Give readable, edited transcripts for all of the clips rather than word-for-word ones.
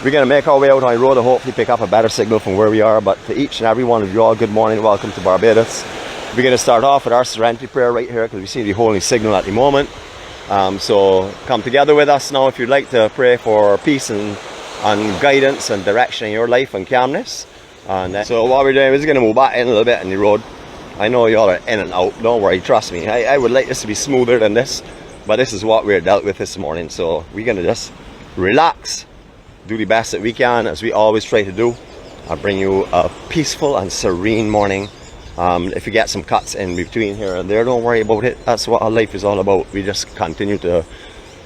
We're going to make our way out on the road to hopefully pick up a better signal from where we are. But to each and every one of you all, good morning, welcome to Barbados. We're going to start off with our Serenity prayer right here because we seem to be holding signal at the moment. So come together with us now if you'd like to pray for peace and guidance and direction in your life and calmness. And so what we're doing is going to move back in a little bit on the road. I know y'all are in and out, don't worry, trust me. I would like this to be smoother than this, but this is what we're dealt with this morning. So we're going to just relax, do the best that we can, as we always try to do. I'll bring you a peaceful and serene morning. If you get some cuts in between here and there, don't worry about it. That's what our life is all about. We just continue to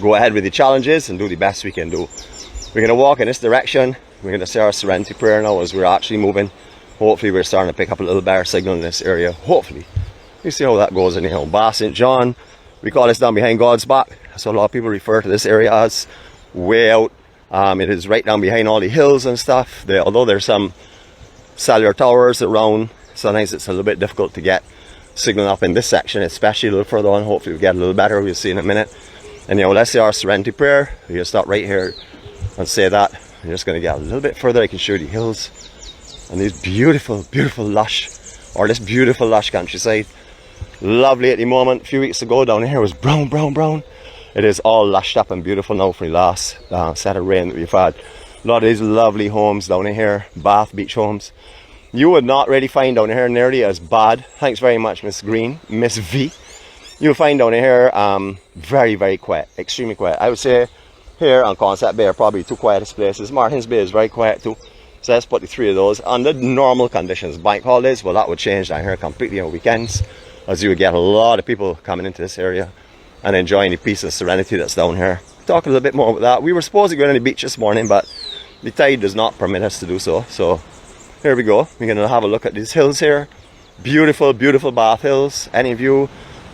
go ahead with the challenges and do the best we can do. We're going to walk in this direction. We're going to say our Serenity prayer now as we're actually moving. Hopefully we're starting to pick up a little better signal in this area. Hopefully. You see how that goes anyhow. Bar St. John. We call this down behind God's back. So a lot of people refer to this area as way out. It is right down behind all the hills and stuff. Although there's some cellular towers around, sometimes it's a little bit difficult to get signal up in this section, especially a little further on. Hopefully we get a little better. We'll see in a minute. And let's say our Serenity prayer. We're going to start right here and say that. I'm just going to get a little bit further. I can show you the hills and these beautiful, beautiful lush, or this beautiful lush countryside. Lovely at the moment. A few weeks ago down here was brown, brown, brown. It is all lushed up and beautiful now for the last set of rain that we've had. A lot of these lovely homes down here, Bath Beach homes. You would not really find down here nearly as bad. Thanks very much, Miss Green, Miss V. You'll find down here very, very quiet, extremely quiet. I would say here on Concept Bay are probably two quietest places. Martins Bay is very quiet too. So let's put the three of those under normal conditions. Bank holidays, well, that would change down here completely on weekends, as you would get a lot of people coming into this area and enjoying the peace and serenity that's down here. Talk a little bit more about that. We were supposed to go on the beach this morning, but the tide does not permit us to do so. So here we go. We're going to have a look at these hills here. Beautiful, beautiful Bath Hills. Any of you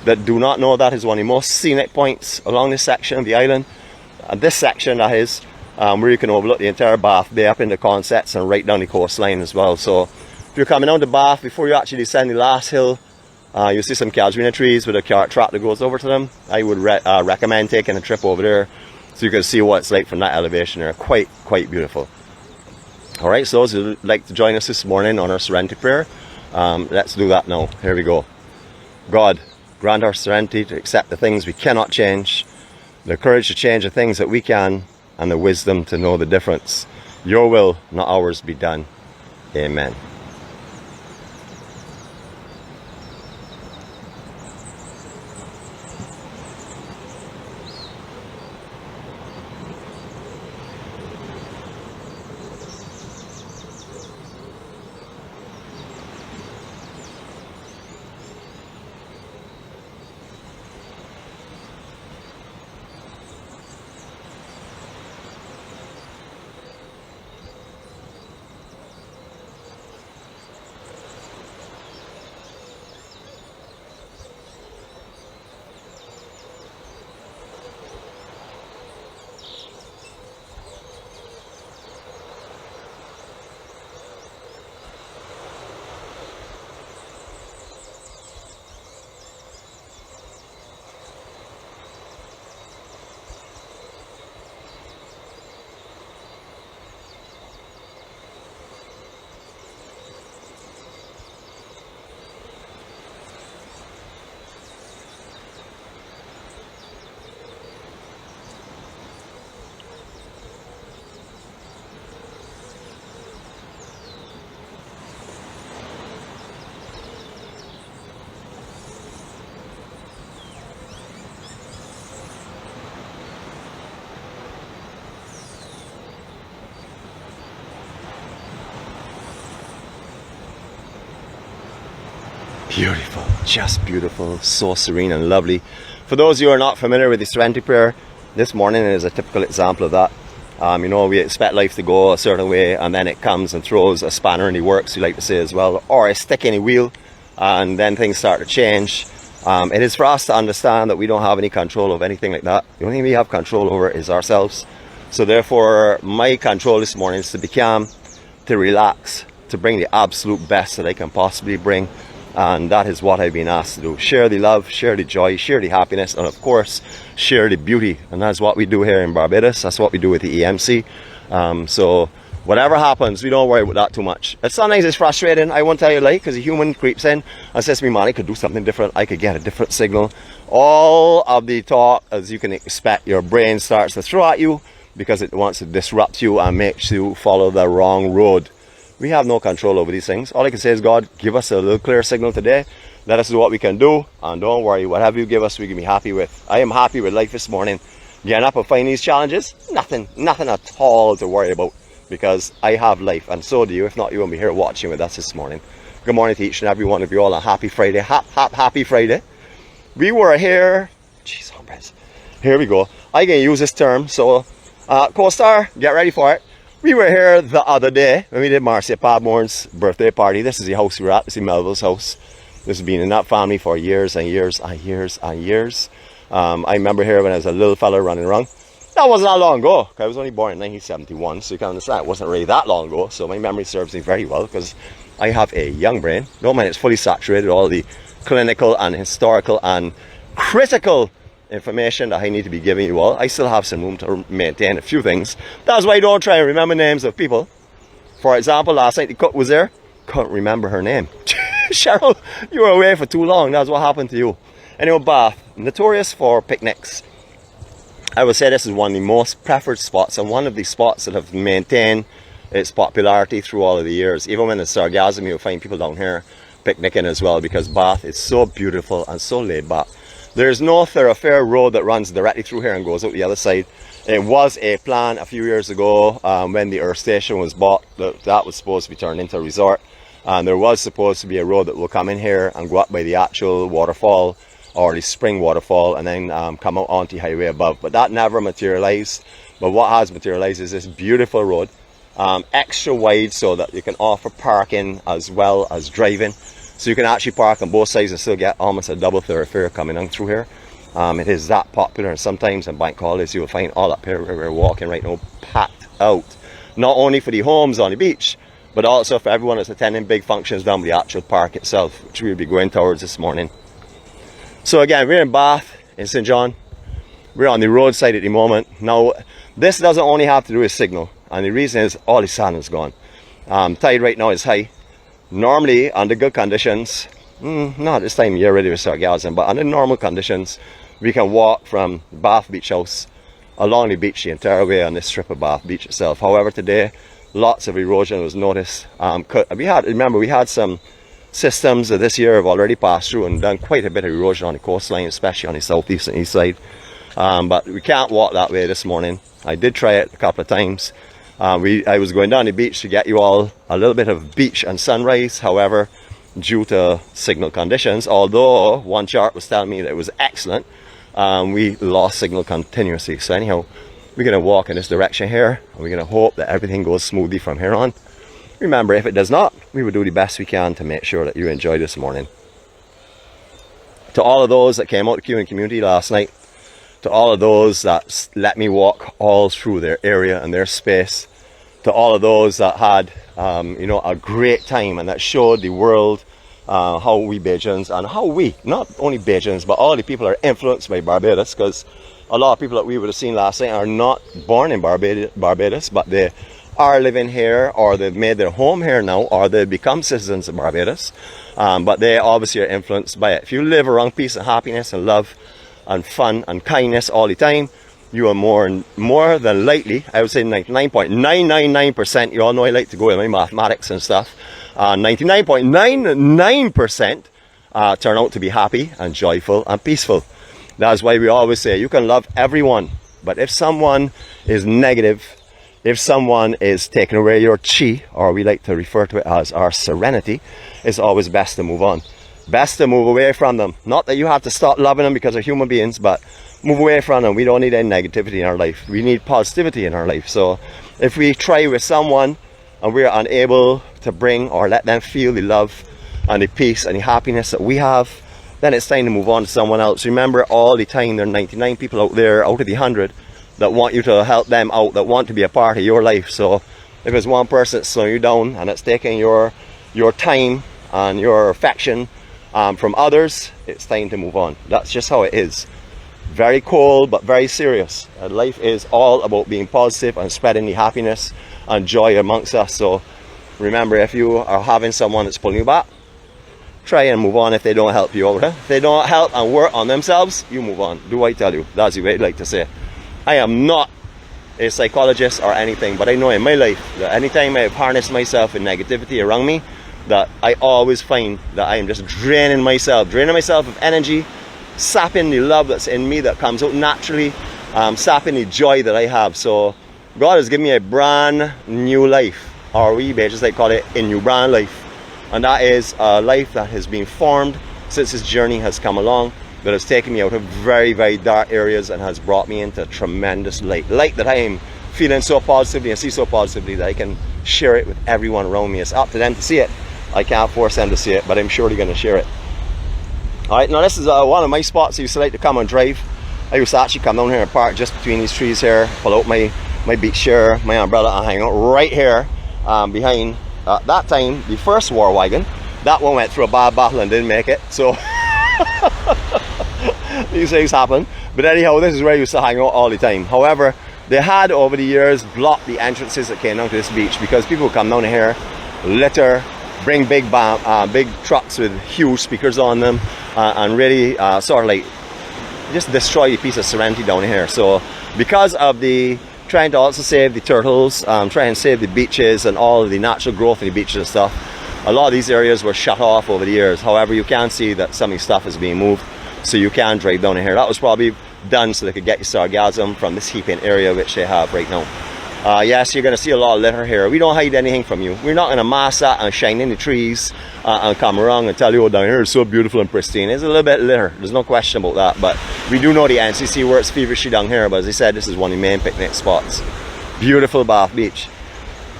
that do not know, that is one of the most scenic points along this section of the island. And this section, that is, where you can overlook the entire Bath Bay up into Consets and right down the coastline as well. So if you're coming down to Bath, before you actually descend the last hill, you'll see some casuarina trees with a cart track that goes over to them. I would recommend taking a trip over there so you can see what it's like from that elevation there. Quite beautiful. Alright, so those who would like to join us this morning on our Serenity prayer, let's do that now. Here we go. God, grant our serenity to accept the things we cannot change, the courage to change the things that we can, and the wisdom to know the difference. Your will, not ours, be done. Amen. Beautiful, just beautiful, so serene and lovely. For those of you who are not familiar with the Serenity prayer, this morning is a typical example of that. We expect life to go a certain way, and then it comes and throws a spanner in the works, we like to say as well, or a stick in the wheel, and then things start to change. It is for us to understand that we don't have any control of anything like that. The only thing we have control over is ourselves. So therefore, my control this morning is to be calm, to relax, to bring the absolute best that I can possibly bring. And that is what I've been asked to do. Share the love, share the joy, share the happiness, and of course, share the beauty. And that's what we do here in Barbados. That's what we do with the EMC. So whatever happens, we don't worry about that too much. Sometimes it's frustrating, I won't tell you like, because a human creeps in and says to me, man, I could do something different, I could get a different signal. All of the talk, as you can expect, your brain starts to throw at you because it wants to disrupt you and makes you follow the wrong road. We have no control over these things. All I can say is, God, give us a little clear signal today. Let us do what we can do, and don't worry, whatever you give us, we can be happy with. I am happy with life this morning. Getting up and finding these challenges, nothing at all to worry about, because I have life, and so do you. If not, you won't be here watching with us this morning. Good morning to each and every one of you all, a happy Friday. Happy Friday. We were here, jeez, here we go. I can use this term, so co-star, get ready for it. We were here the other day when we did Marcia Padmore's birthday party. This is the house we were at. This is Melville's house. This has been in that family for years and years and years and years. I remember here when I was a little fella running around. That wasn't that long ago. I was only born in 1971, so you can understand it wasn't really that long ago. So my memory serves me very well because I have a young brain. Don't mind, it's fully saturated with all the clinical and historical and critical information that I need to be giving you all. I still have some room to maintain a few things. That's why I don't try and remember names of people. For example, last night the cook was there. Couldn't remember her name. Cheryl, you were away for too long. That's what happened to you. Anyway, Bath, notorious for picnics. I would say this is one of the most preferred spots and one of the spots that have maintained its popularity through all of the years. Even when it's Sargasm, you'll find people down here picnicking as well, because Bath is so beautiful and so laid back. There's no thoroughfare road that runs directly through here and goes out the other side. It was a plan a few years ago when the Earth Station was bought that was supposed to be turned into a resort. And there was supposed to be a road that will come in here and go up by the actual waterfall or the spring waterfall and then come out onto the highway above. But that never materialized. But what has materialized is this beautiful road, extra wide so that you can offer parking as well as driving. So you can actually park on both sides and still get almost a double thoroughfare coming on through here. It is that popular, and sometimes on bank holidays you will find all up here where we're walking right now packed out. Not only for the homes on the beach, but also for everyone that's attending big functions down by the actual park itself, which we'll be going towards this morning. So again, we're in Bath, in St. John. We're on the roadside at the moment. Now, this doesn't only have to do with signal, and the reason is all the sand is gone. Tide right now is high. Normally, under good conditions, not this time of year really with Sargasm, but under normal conditions, we can walk from Bath Beach House along the beach the entire way on this strip of Bath Beach itself. However, today, lots of erosion was noticed. Remember, we had some systems that this year have already passed through and done quite a bit of erosion on the coastline, especially on the southeast and east side. But we can't walk that way this morning. I did try it a couple of times. I was going down the beach to get you all a little bit of beach and sunrise. However, due to signal conditions, although one chart was telling me that it was excellent, we lost signal continuously. So anyhow, we're going to walk in this direction here, and we're going to hope that everything goes smoothly from here on. Remember, if it does not, we will do the best we can to make sure that you enjoy this morning. To all of those that came out to Cuban community last night, to all of those that let me walk all through their area and their space, to all of those that had a great time and that showed the world how we Bajans, and how we, not only Bajans, but all the people are influenced by Barbados, because a lot of people that we would have seen last night are not born in Barbados, but they are living here, or they've made their home here now, or they've become citizens of Barbados. But they obviously are influenced by it. If you live around peace and happiness and love and fun and kindness all the time, you are more than likely, I would say 99.999%, you all know I like to go in my mathematics and stuff, 99.99% turn out to be happy and joyful and peaceful. That's why we always say you can love everyone, but if someone is negative, if someone is taking away your chi, or we like to refer to it as our serenity, it's always best to move on. Best to move away from them. Not that you have to stop loving them because they're human beings, but move away from them. We don't need any negativity in our life. We need positivity in our life. So if we try with someone and we're unable to bring or let them feel the love and the peace and the happiness that we have, then it's time to move on to someone else. Remember, all the time there are 99 people out there out of the 100 that want you to help them out, that want to be a part of your life. So if it's one person that's slowing you down and it's taking your time and your affection from others, it's time to move on. That's just how it is. very cold but very serious. Life is all about being positive and spreading the happiness and joy amongst us. So remember, if you are having someone that's pulling you back, try and move on if they don't help you out. If they don't help and work on themselves, you move on. Do what I tell you. That's the way I'd like to say. I am not a psychologist or anything, but I know in my life that anytime I've harnessed myself in negativity around me, that I always find that I am just draining myself of energy, sapping the love that's in me that comes out naturally, sapping the joy that I have. So God has given me a brand new life, or we just like call it a new brand life. And that is a life that has been formed since this journey has come along, that has taken me out of very, very dark areas and has brought me into tremendous light. Light that I am feeling so positively and see so positively that I can share it with everyone around me. It's up to them to see it. I can't force them to see it, but I'm surely going to share it. Alright, now this is one of my spots I used to like to come and drive. I used to actually come down here and park just between these trees here, pull out my beach chair, my umbrella, and hang out right here behind, at that time, the first war wagon. That one went through a bad battle and didn't make it, so these things happen. But anyhow, this is where I used to hang out all the time. However, they had over the years blocked the entrances that came down to this beach because people would come down here, litter, bring big trucks with huge speakers on them, and really sort of like just destroy a piece of Serenity down here. So because of the trying to also save the turtles, try and save the beaches and all of the natural growth in the beaches and stuff, a lot of these areas were shut off over the years. However, you can see that some of the stuff is being moved, so you can drive down here. That was probably done so they could get you Sargasm from this heaping area which they have right now. Yes, you're going to see a lot of litter here. We don't hide anything from you. We're not going to mass that and shine in the trees and come around and tell you, oh, down here is so beautiful and pristine. It's a little bit litter. There's no question about that. But we do know the NCC works feverishly down here. But as I said, this is one of the main picnic spots. Beautiful Bath Beach.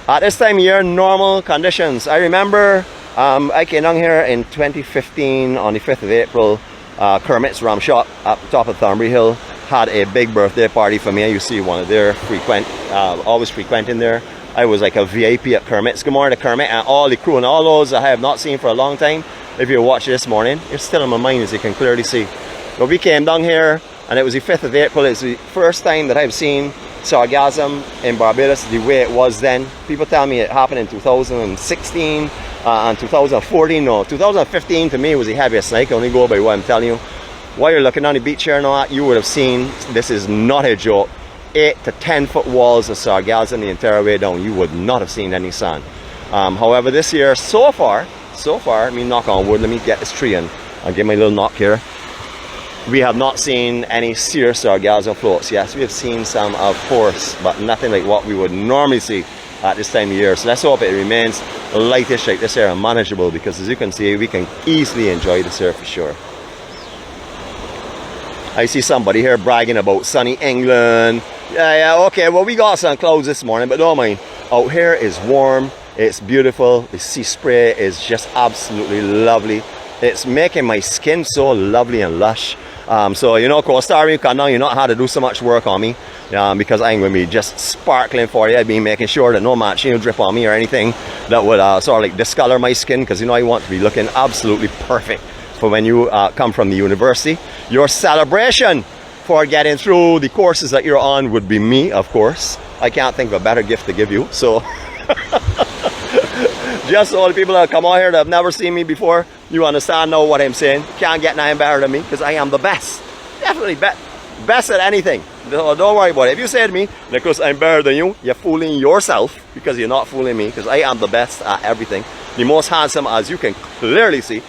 At this time of year, normal conditions. I remember I came down here in 2015 on the 5th of April. Kermit's Rum Shop up the top of Thornbury Hill had a big birthday party for me. You see one of their always frequenting there. I was like a VIP at Kermit's. Good morning to Kermit and all the crew and all those I have not seen for a long time. If you watch this morning, it's still in my mind, as you can clearly see. But we came down here and it was the 5th of April. It's the first time that I've seen Sargasm in Barbados the way it was then. People tell me it happened in 2016 and 2014. No, 2015 to me was the heaviest. I can only go by what I'm telling you. While you're looking on the beach here now, you would have seen, this is not a joke, 8 to 10 foot walls of Sargasm the entire way down. You would not have seen any sand. However, this year, so far, let me knock on wood, let me get this tree in and give my little knock here. We have not seen any serious Sargasm floats. Yes, we have seen some, of course, but nothing like what we would normally see at this time of year. So let's hope it remains lightish like this here and manageable, because as you can see, we can easily enjoy this here for sure. I see somebody here bragging about sunny England. Yeah, okay, well, we got some clouds this morning, but don't mind. Out here is warm, it's beautiful, the sea spray is just absolutely lovely. It's making my skin so lovely and lush. So, you know, Costa Rica now, you not had to do so much work on me, because I'm going to be just sparkling for you. I've been making sure that no match, drip on me or anything that would sort of like discolor my skin, because, you know, I want to be looking absolutely perfect for when you come from the university. Your celebration for getting through the courses that you're on would be me, of course. I can't think of a better gift to give you. So just so all the people that come out here that have never seen me before, you understand now what I'm saying. You can't get nothing better than me, because I am the best. Definitely best at anything. Don't worry about it. If you say to me, Nicholas, I'm better than you, you're fooling yourself, because you're not fooling me, because I am the best at everything. The most handsome, as you can clearly see.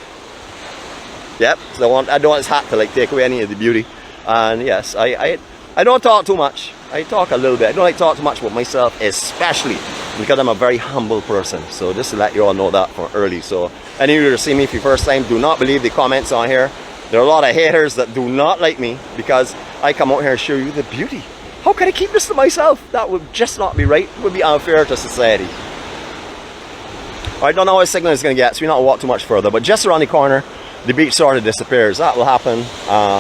Yep, so I don't want his hat to like take away any of the beauty. And yes, I don't talk too much. I talk a little bit. I don't like to talk too much about myself, especially because I'm a very humble person. So just to let you all know that from early. So any of you who see me for the first time, do not believe the comments on here. There are a lot of haters that do not like me because I come out here and show you the beauty. How can I keep this to myself? That would just not be right. It would be unfair to society. I don't know how signal is going to get, so we're not walk too much further. But just around the corner, the beach sort of disappears. That will happen.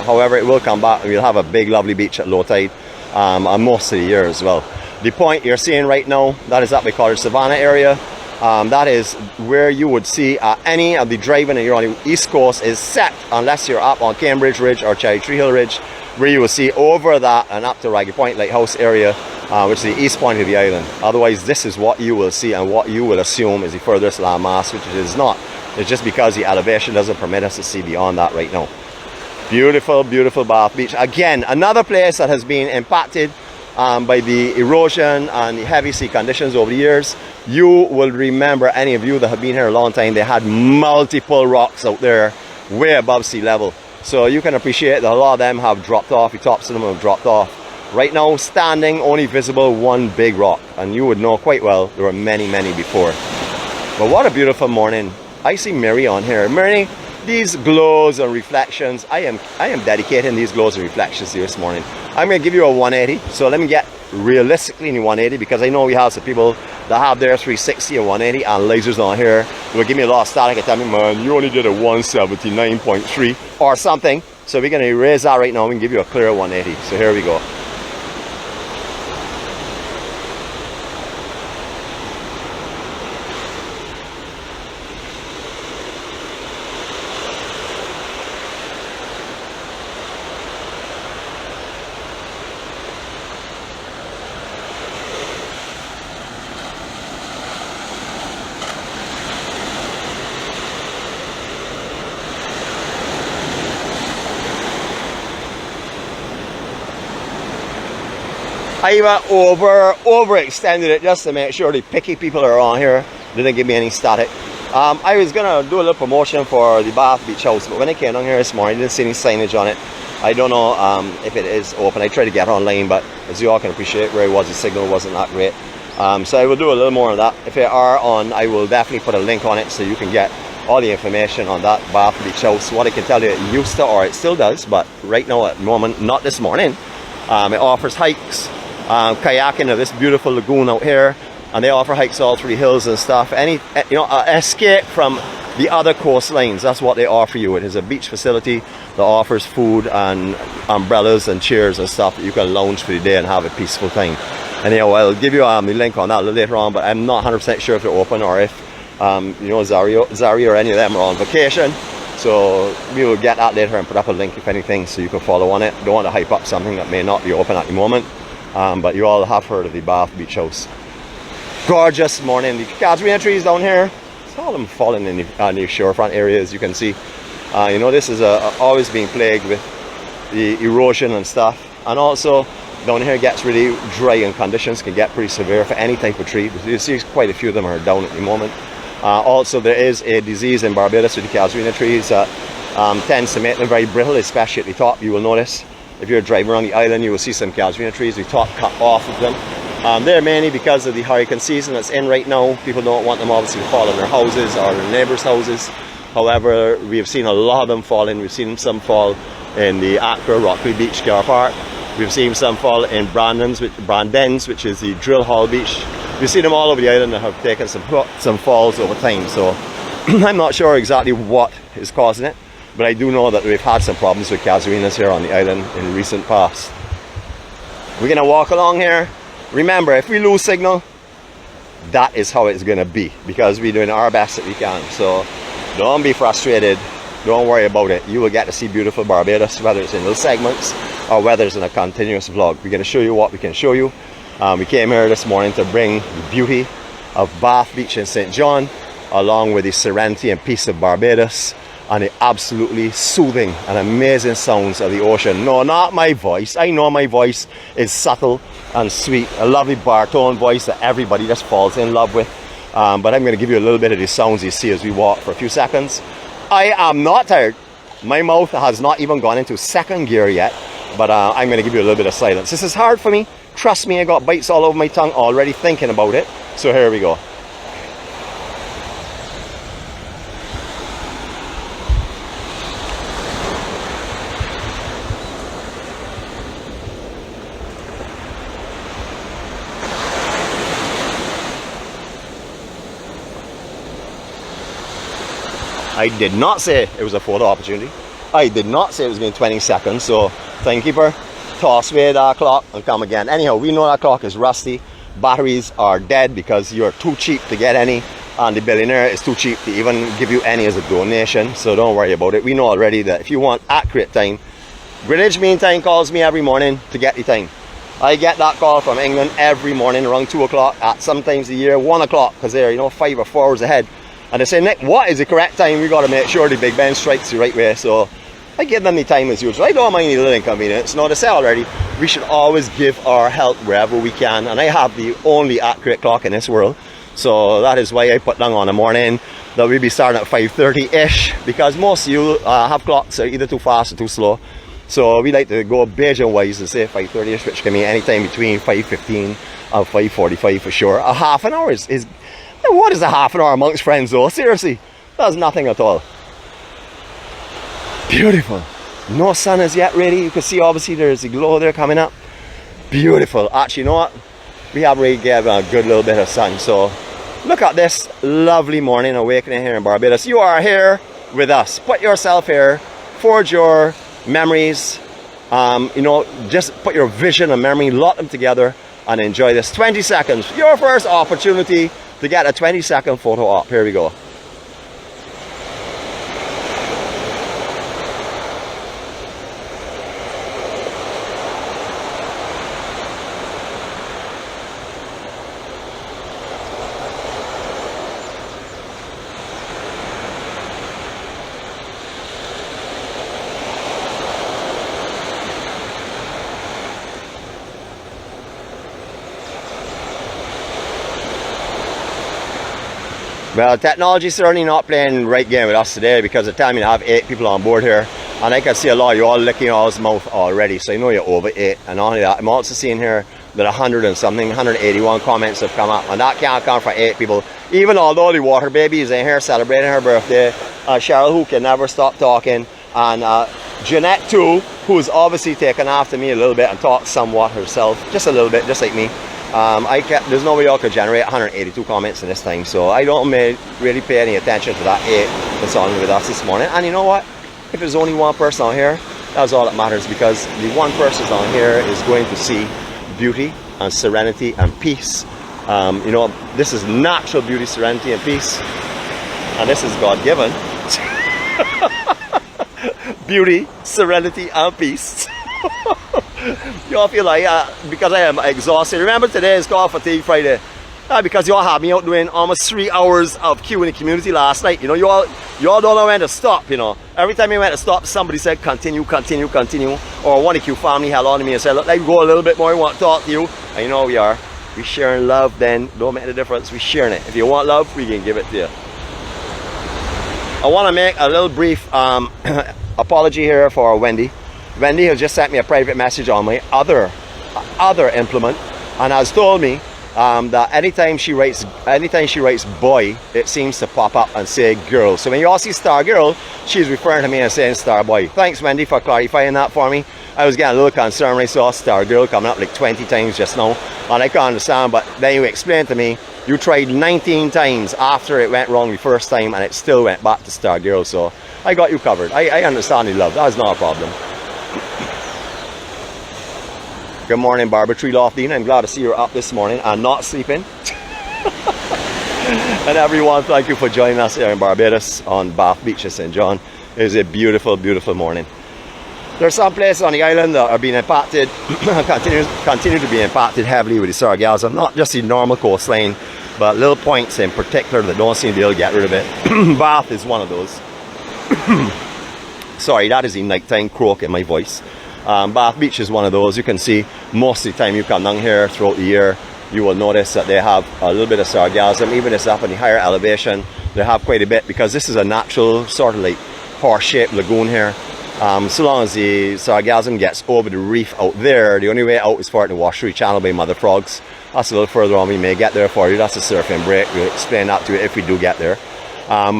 However, it will come back, and we'll have a big, lovely beach at low tide on most of the year as well. The point you're seeing right now, that is up by College Savannah area. That is where you would see any of the driving that you're on the east coast is set, unless you're up on Cambridge Ridge or Cherry Tree Hill Ridge. where you will see over that and up to Raggy Point Lighthouse area, which is the east point of the island. Otherwise, this is what you will see and what you will assume is the furthest landmass, which it is not. It's just because the elevation doesn't permit us to see beyond that right now. Beautiful, beautiful Bath Beach. Again, another place that has been impacted by the erosion and the heavy sea conditions over the years. You will remember, any of you that have been here a long time, they had multiple rocks out there way above sea level. So you can appreciate that a lot of them have dropped off, the tops of them have dropped off. Right now, standing, only visible one big rock. And you would know quite well, there were many, many before. But what a beautiful morning. I see Mary on here. Mary, these glows and reflections, I am dedicating these glows and reflections to you this morning. I'm going to give you a 180. So let me get realistically in the 180, because I know we have some people that have their 360 and 180 and lasers on here. They will give me a lot of static and tell me, man, you only did a 179.3 or something. So we're going to erase that right now and give you a clear 180. So here we go. I even overextended it just to make sure the picky people that are on here didn't give me any static. I was going to do a little promotion for the Bath Beach House, but when I came down here this morning, I didn't see any signage on it. I don't know if it is open. I tried to get online, but as you all can appreciate, where it was, the signal wasn't that great. So I will do a little more of that. If it are on, I will definitely put a link on it so you can get all the information on that Bath Beach House. What I can tell you, it used to, or it still does, but right now at the moment, not this morning. It offers hikes, kayaking of this beautiful lagoon out here, and they offer hikes all through the hills and stuff. Escape from the other coastlines. That's what they offer you. It is a beach facility that offers food and umbrellas and chairs and stuff that you can lounge for the day and have a peaceful time. Anyhow, I'll give you the link on that a little later on, but I'm not 100% sure if they're open or if Zari or any of them are on vacation. So we will get that later and put up a link, if anything, so you can follow on it. Don't want to hype up something that may not be open at the moment. But you all have heard of the Bath Beach House. Gorgeous morning. The Cattlewash trees down here, it's all them falling in the shorefront areas, you can see. This is always being plagued with the erosion and stuff. And also, down here gets really dry and conditions can get pretty severe for any type of tree. You see quite a few of them are down at the moment. Also, there is a disease in Barbados with the Cattlewash trees that tends to make them very brittle, especially at the top, you will notice. If you're driving around the island, you will see some Cattlewash trees, the top cut off of them. They're mainly because of the hurricane season that's in right now. People don't want them obviously to fall on their houses or their neighbours' houses. However, we have seen a lot of them falling. We've seen some fall in the Accra Rockley Beach car park. We've seen some fall in Brandens, which is the drill hall beach. We've seen them all over the island that have taken some falls over time. So I'm not sure exactly what is causing it, but I do know that we've had some problems with Cattlewash here on the island in recent past. We're going to walk along here. Remember, if we lose signal, that is how it's going to be, because we're doing our best that we can. So don't be frustrated. Don't worry about it. You will get to see beautiful Barbados, whether it's in little segments or whether it's in a continuous vlog. We're going to show you what we can show you. We came here this morning to bring the beauty of Bath Beach in St. John, along with the serenity and peace of Barbados, and the absolutely soothing and amazing sounds of the ocean. No, not my voice. I know my voice is subtle and sweet, a lovely baritone voice that everybody just falls in love with. But I'm going to give you a little bit of the sounds you see as we walk for a few seconds. I am not tired. My mouth has not even gone into second gear yet, but I'm going to give you a little bit of silence. This is hard for me. Trust me, I got bites all over my tongue already thinking about it. So here we go. I did not say it was a photo opportunity. I did not say it was going to be 20 seconds. So thank you for toss away that clock and come again. Anyhow, we know that clock is rusty. Batteries are dead because you're too cheap to get any, and the billionaire is too cheap to even give you any as a donation. So don't worry about it. We know already that if you want accurate time, Greenwich Mean Time calls me every morning to get the time. I get that call from England every morning around 2 o'clock, at sometimes the year 1 o'clock, because they're, you know, 5 or 4 hours ahead. And they say, Nick, what is the correct time? We got to make sure the Big Ben strikes the right way. So I give them the time as usual. I don't mind a little inconvenience. No, they say already, we should always give our help wherever we can. And I have the only accurate clock in this world. So that is why I put down on the morning that we'll be starting at 5:30-ish, because most of you have clocks that are either too fast or too slow. So we like to go Bajan wise and say 5:30-ish, which can mean any time between 5:15 and 5:45 for sure. A half an hour is what is a half an hour amongst friends though? Seriously, that's nothing at all. Beautiful. No sun is yet ready. You can see obviously there's a glow there coming up. Beautiful. Actually, you know what? We have already given a good little bit of sun. So look at this lovely morning awakening here in Barbados. You are here with us. Put yourself here. Forge your memories. You know, just put your vision and memory, lock them together and enjoy this. 20 seconds. Your first opportunity to get a 20-second photo op. Here we go. Well, technology is certainly not playing right game with us today, because at the time you have 8 people on board here, and I can see a lot of you all licking y'all's mouth already, so I know you're over 8. And not only that, I'm also seeing here that 181 comments have come up, and that can't come from 8 people. Even although the water baby is in here celebrating her birthday, Cheryl, who can never stop talking, and Jeanette too, who's obviously taken after me a little bit and talked somewhat herself, just a little bit, just like me. There's no way y'all could generate 182 comments in this time, so I don't really pay any attention to that 8 that's on with us this morning. And you know what? If there's only one person on here, that's all that matters, because the one person on here is going to see beauty and serenity and peace. You know, this is natural beauty, serenity and peace, and this is God-given. Beauty, serenity and peace. Y'all feel like, because I am exhausted. Remember, today is called Fatigue Friday. Because y'all had me out doing almost 3 hours of queue in the community last night. You know, y'all don't know when to stop, you know. Every time you went to stop, somebody said, continue, continue, continue. Or one of the queue family held on to me and said, look, let's go a little bit more, we want to talk to you. And you know we are. We sharing love then. Don't make the difference. We sharing it. If you want love, we can give it to you. I want to make a little brief apology here for Wendy. Wendy has just sent me a private message on my other implement, and has told me that anytime she writes boy, it seems to pop up and say girl. So when you all see star girl, she's referring to me and saying star boy. Thanks, Wendy, for clarifying that for me. I was getting a little concerned when I saw star girl coming up like 20 times just now, and I can't understand. But then you explained to me you tried 19 times after it went wrong the first time, and it still went back to star girl. So I got you covered. I understand the love. That's not a problem. Good morning, Barbara Tree Lofty. I'm glad to see you're up this morning and not sleeping. And everyone, thank you for joining us here in Barbados on Bath Beach in St. John. It is a beautiful, beautiful morning. There are some places on the island that are being impacted, continue to be impacted heavily with the sargasm. Not just the normal coastline, but little points in particular that don't seem to be able to get rid of it. Bath is one of those. Sorry, that is the nighttime croak in my voice. Bath Beach is one of those. You can see most of the time you come down here throughout the year, you will notice that they have a little bit of sargasm. Even if it's up in the higher elevation, they have quite a bit, because this is a natural sort of like horse-shaped lagoon here. So long as the sargasm gets over the reef out there, the only way out is for it to wash through the channel by mother frogs. That's a little further on. We may get there for you. That's a surfing break. We'll explain that to you if we do get there.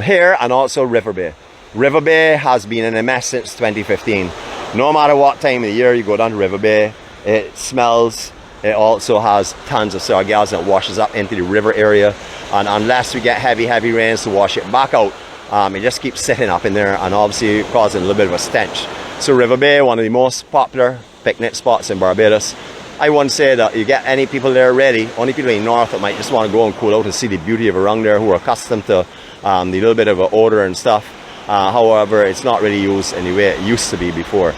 Here, and also River Bay. River Bay has been in a mess since 2015. No matter what time of the year you go down to River Bay, it smells. It also has tons of sargasm that washes up into the river area, and unless we get heavy rains to wash it back out, it just keeps sitting up in there and obviously causing a little bit of a stench. So River Bay, one of the most popular picnic spots in Barbados. I wouldn't say that you get any people there ready. Only people in the north that might just want to go and cool out and see the beauty of around there, who are accustomed to the little bit of an odor and stuff. However, it's not really used in the way it used to be before.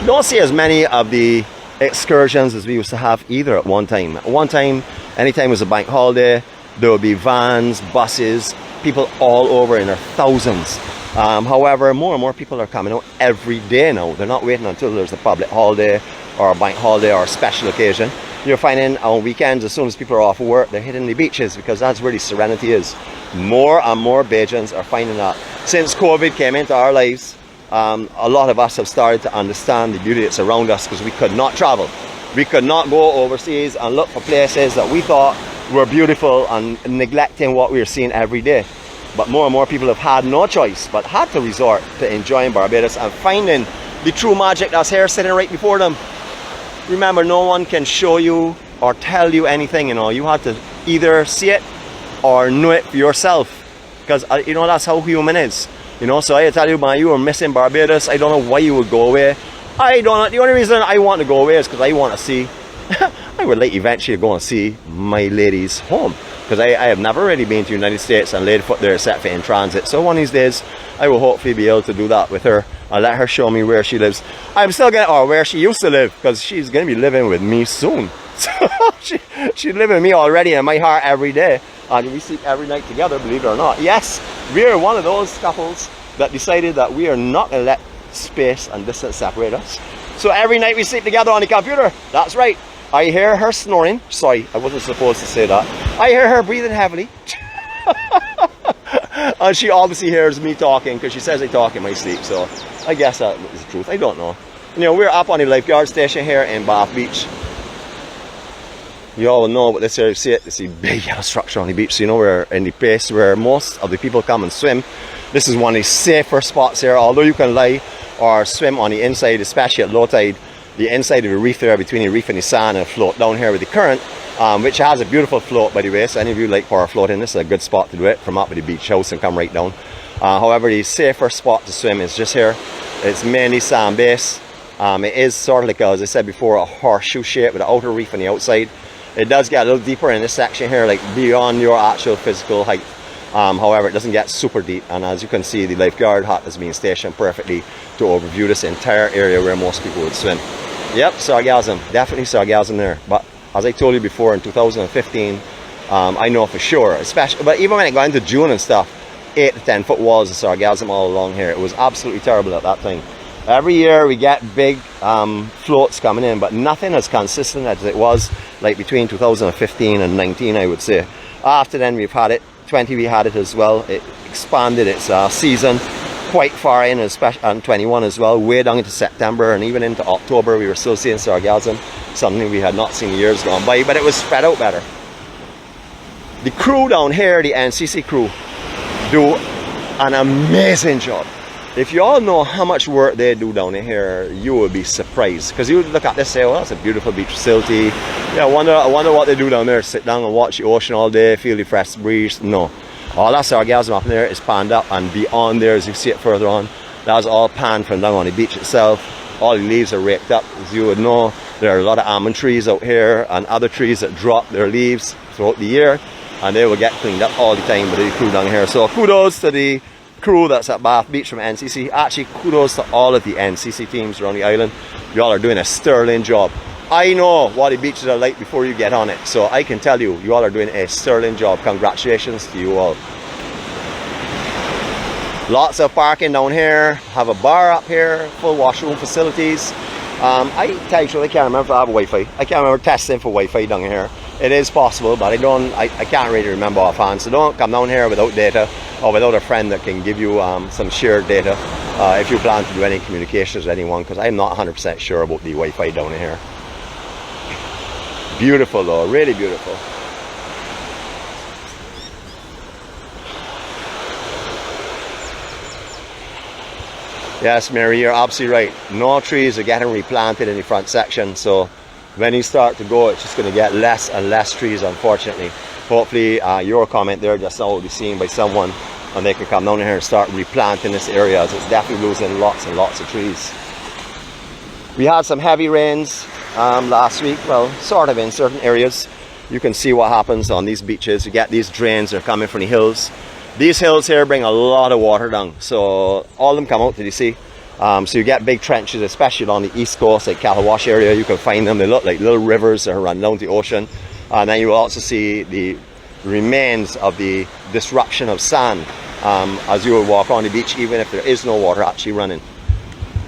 don't see as many of the excursions as we used to have either at one time. At one time, anytime it was a bank holiday, there would be vans, buses, people all over in their thousands. However, more and more people are coming out every day now. They're not waiting until there's a public holiday or a bank holiday or a special occasion. You're finding on weekends, as soon as people are off of work, they're hitting the beaches because that's where the Serenity is. More and more Bajans are finding that. Since COVID came into our lives, a lot of us have started to understand the beauty that's around us because we could not travel. We could not go overseas and look for places that we thought were beautiful and neglecting what we were seeing every day. But more and more people have had no choice but had to resort to enjoying Barbados and finding the true magic that's here sitting right before them. Remember, no one can show you or tell you anything, you know. You have to either see it or know it for yourself, because you know, that's how human is, you know. So I tell you, man, you are missing Barbados. I don't know why you would go away. I don't know. The only reason I want to go away is because I want to see I would like eventually go and see my lady's home, because I have never really been to the United States and laid foot there except for in transit. So one of these days I will hopefully be able to do that with her. I'll let her show me where she lives. I'm still gonna, or where she used to live, because she's gonna be living with me soon. So she's living with me already in my heart every day, and we sleep every night together, believe it or not. Yes, we are one of those couples that decided that we are not gonna let space and distance separate us. So every night we sleep together on the computer. That's right. I hear her snoring. Sorry, I wasn't supposed to say that. I hear her breathing heavily. And she obviously hears me talking, because she says I talk in my sleep. So I guess that is the truth. I don't know. You know, we're up on the Lifeguard station here in Bath Beach. You all know what this area, see it? It's a big yellow structure on the beach. So you know, we're in the place where most of the people come and swim. This is one of the safer spots here. Although you can lie or swim on the inside, especially at low tide, the inside of the reef there, between the reef and the sand, and float down here with the current, which has a beautiful float, by the way. So any of you like power floating, this is a good spot to do it, from up at the beach house and come right down. However, the safer spot to swim is just here. It's mainly sand base. It is sort of like, as I said before, a horseshoe shape with the outer reef on the outside. It does get a little deeper in this section here, like beyond your actual physical height. However, it doesn't get super deep, and as you can see, the Lifeguard hut is being stationed perfectly to overview this entire area where most people would swim. Yep, Sargasm, definitely Sargasm there. But as I told you before, in 2015, I know for sure, especially, but even when it got into June and stuff, 8 to 10 foot walls of Sargasm all along here. It was absolutely terrible at that time. Every year we get big floats coming in, but nothing as consistent as it was like between 2015 and 19, I would say. After then we've had it, 20 we had it as well. It expanded its season quite far in, especially on 21 as well, way down into September, and even into October we were still seeing Sargasm, something we had not seen years gone by, but it was spread out better. The crew down here, the NCC crew, do an amazing job. If you all know how much work they do down in here, you will be surprised, because you look at this and say, well, that's a beautiful beach facility. Yeah, I wonder what they do down there. Sit down and watch the ocean all day, feel the fresh breeze. No, all that Sargasm up there is panned up, and beyond there, as you see it further on, that's all panned from down on the beach itself. All the leaves are raked up. As you would know, there are a lot of almond trees out here and other trees that drop their leaves throughout the year, and they will get cleaned up all the time by the crew down here. So kudos to the crew that's at Bath Beach from NCC. Actually, kudos to all of the NCC teams around the island. Y'all are doing a sterling job. I know what the beaches are like before you get on it, so I can tell you, you all are doing a sterling job. Congratulations to you all. Lots of parking down here. Have a bar up here, full washroom facilities. I actually can't remember if I have Wi-Fi. I can't remember testing for Wi-Fi down here. It is possible, but I can't really remember offhand. So don't come down here without data, or without a friend that can give you some shared data if you plan to do any communications with anyone, because I'm not 100% sure about the Wi-Fi down here. Beautiful though, really beautiful. Yes, Mary, you're absolutely right. No trees are getting replanted in the front section, so when you start to go, it's just going to get less and less trees, unfortunately. Hopefully your comment there just now will be seen by someone, and they can come down here and start replanting this area, as it's definitely losing lots and lots of trees. We had some heavy rains last week, well, sort of in certain areas. You can see what happens on these beaches. You get these drains that are coming from the hills. These hills here bring a lot of water down, so all of them come out to the sea. So you get big trenches, especially on the east coast, like Cattlewash area. You can find them. They look like little rivers that run down the ocean. And then you will also see the remains of the disruption of sand as you will walk on the beach, even if there is no water actually running.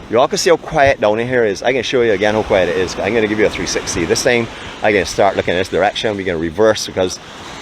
You all can see how quiet down in here is. I can show you again how quiet it is. I'm going to give you a 360. This time I'm going to start looking in this direction. We're going to reverse because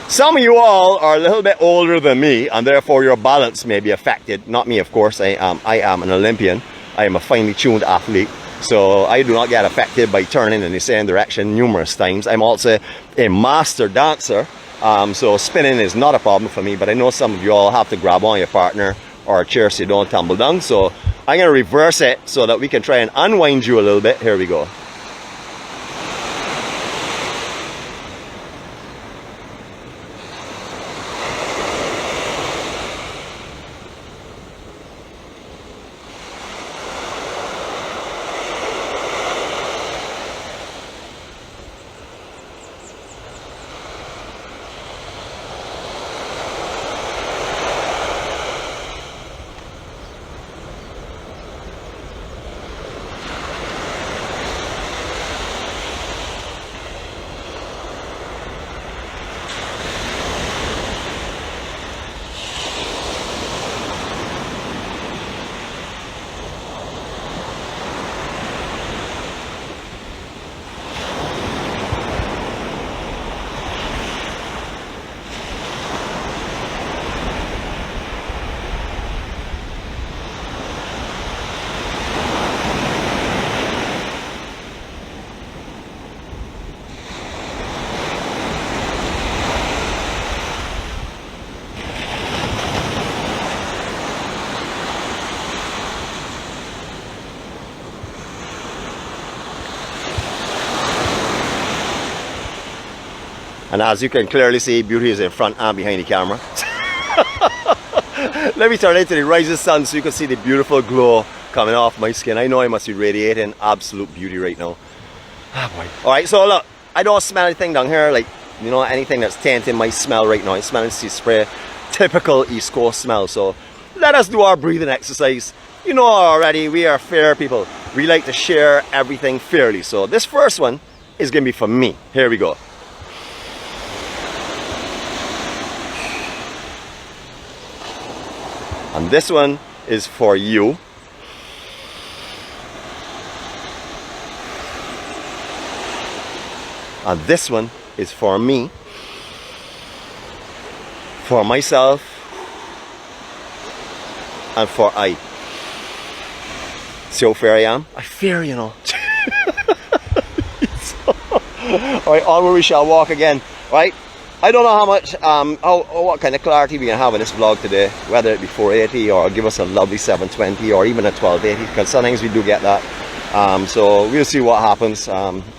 some of you all are a little bit older than me, and therefore your balance may be affected. Not me, of course. I am an Olympian. I am a finely tuned athlete, so I do not get affected by turning in the same direction numerous times. I'm also a master dancer, so spinning is not a problem for me, but I know some of you all have to grab on your partner or a chair so you don't tumble down. So I'm going to reverse it so that we can try and unwind you a little bit. Here we go. And as you can clearly see, beauty is in front and behind the camera. Let me turn into the rising sun so you can see the beautiful glow coming off my skin. I know I must be radiating absolute beauty right now. Oh boy. Alright, so look, I don't smell anything down here, like, you know, anything that's tainting my smell right now. I'm smelling sea spray, typical East Coast smell. So let us do our breathing exercise. You know already, we are fair people. We like to share everything fairly. So this first one is going to be for me. Here we go. And this one is for you. And this one is for me. For myself. And for I. See how fair I am? I fear, you know. Alright, onward we shall walk again. Right? I don't know how much, what kind of clarity we can have in this vlog today, whether it be 480 or give us a lovely 720 or even a 1280, because sometimes we do get that. So we'll see what happens.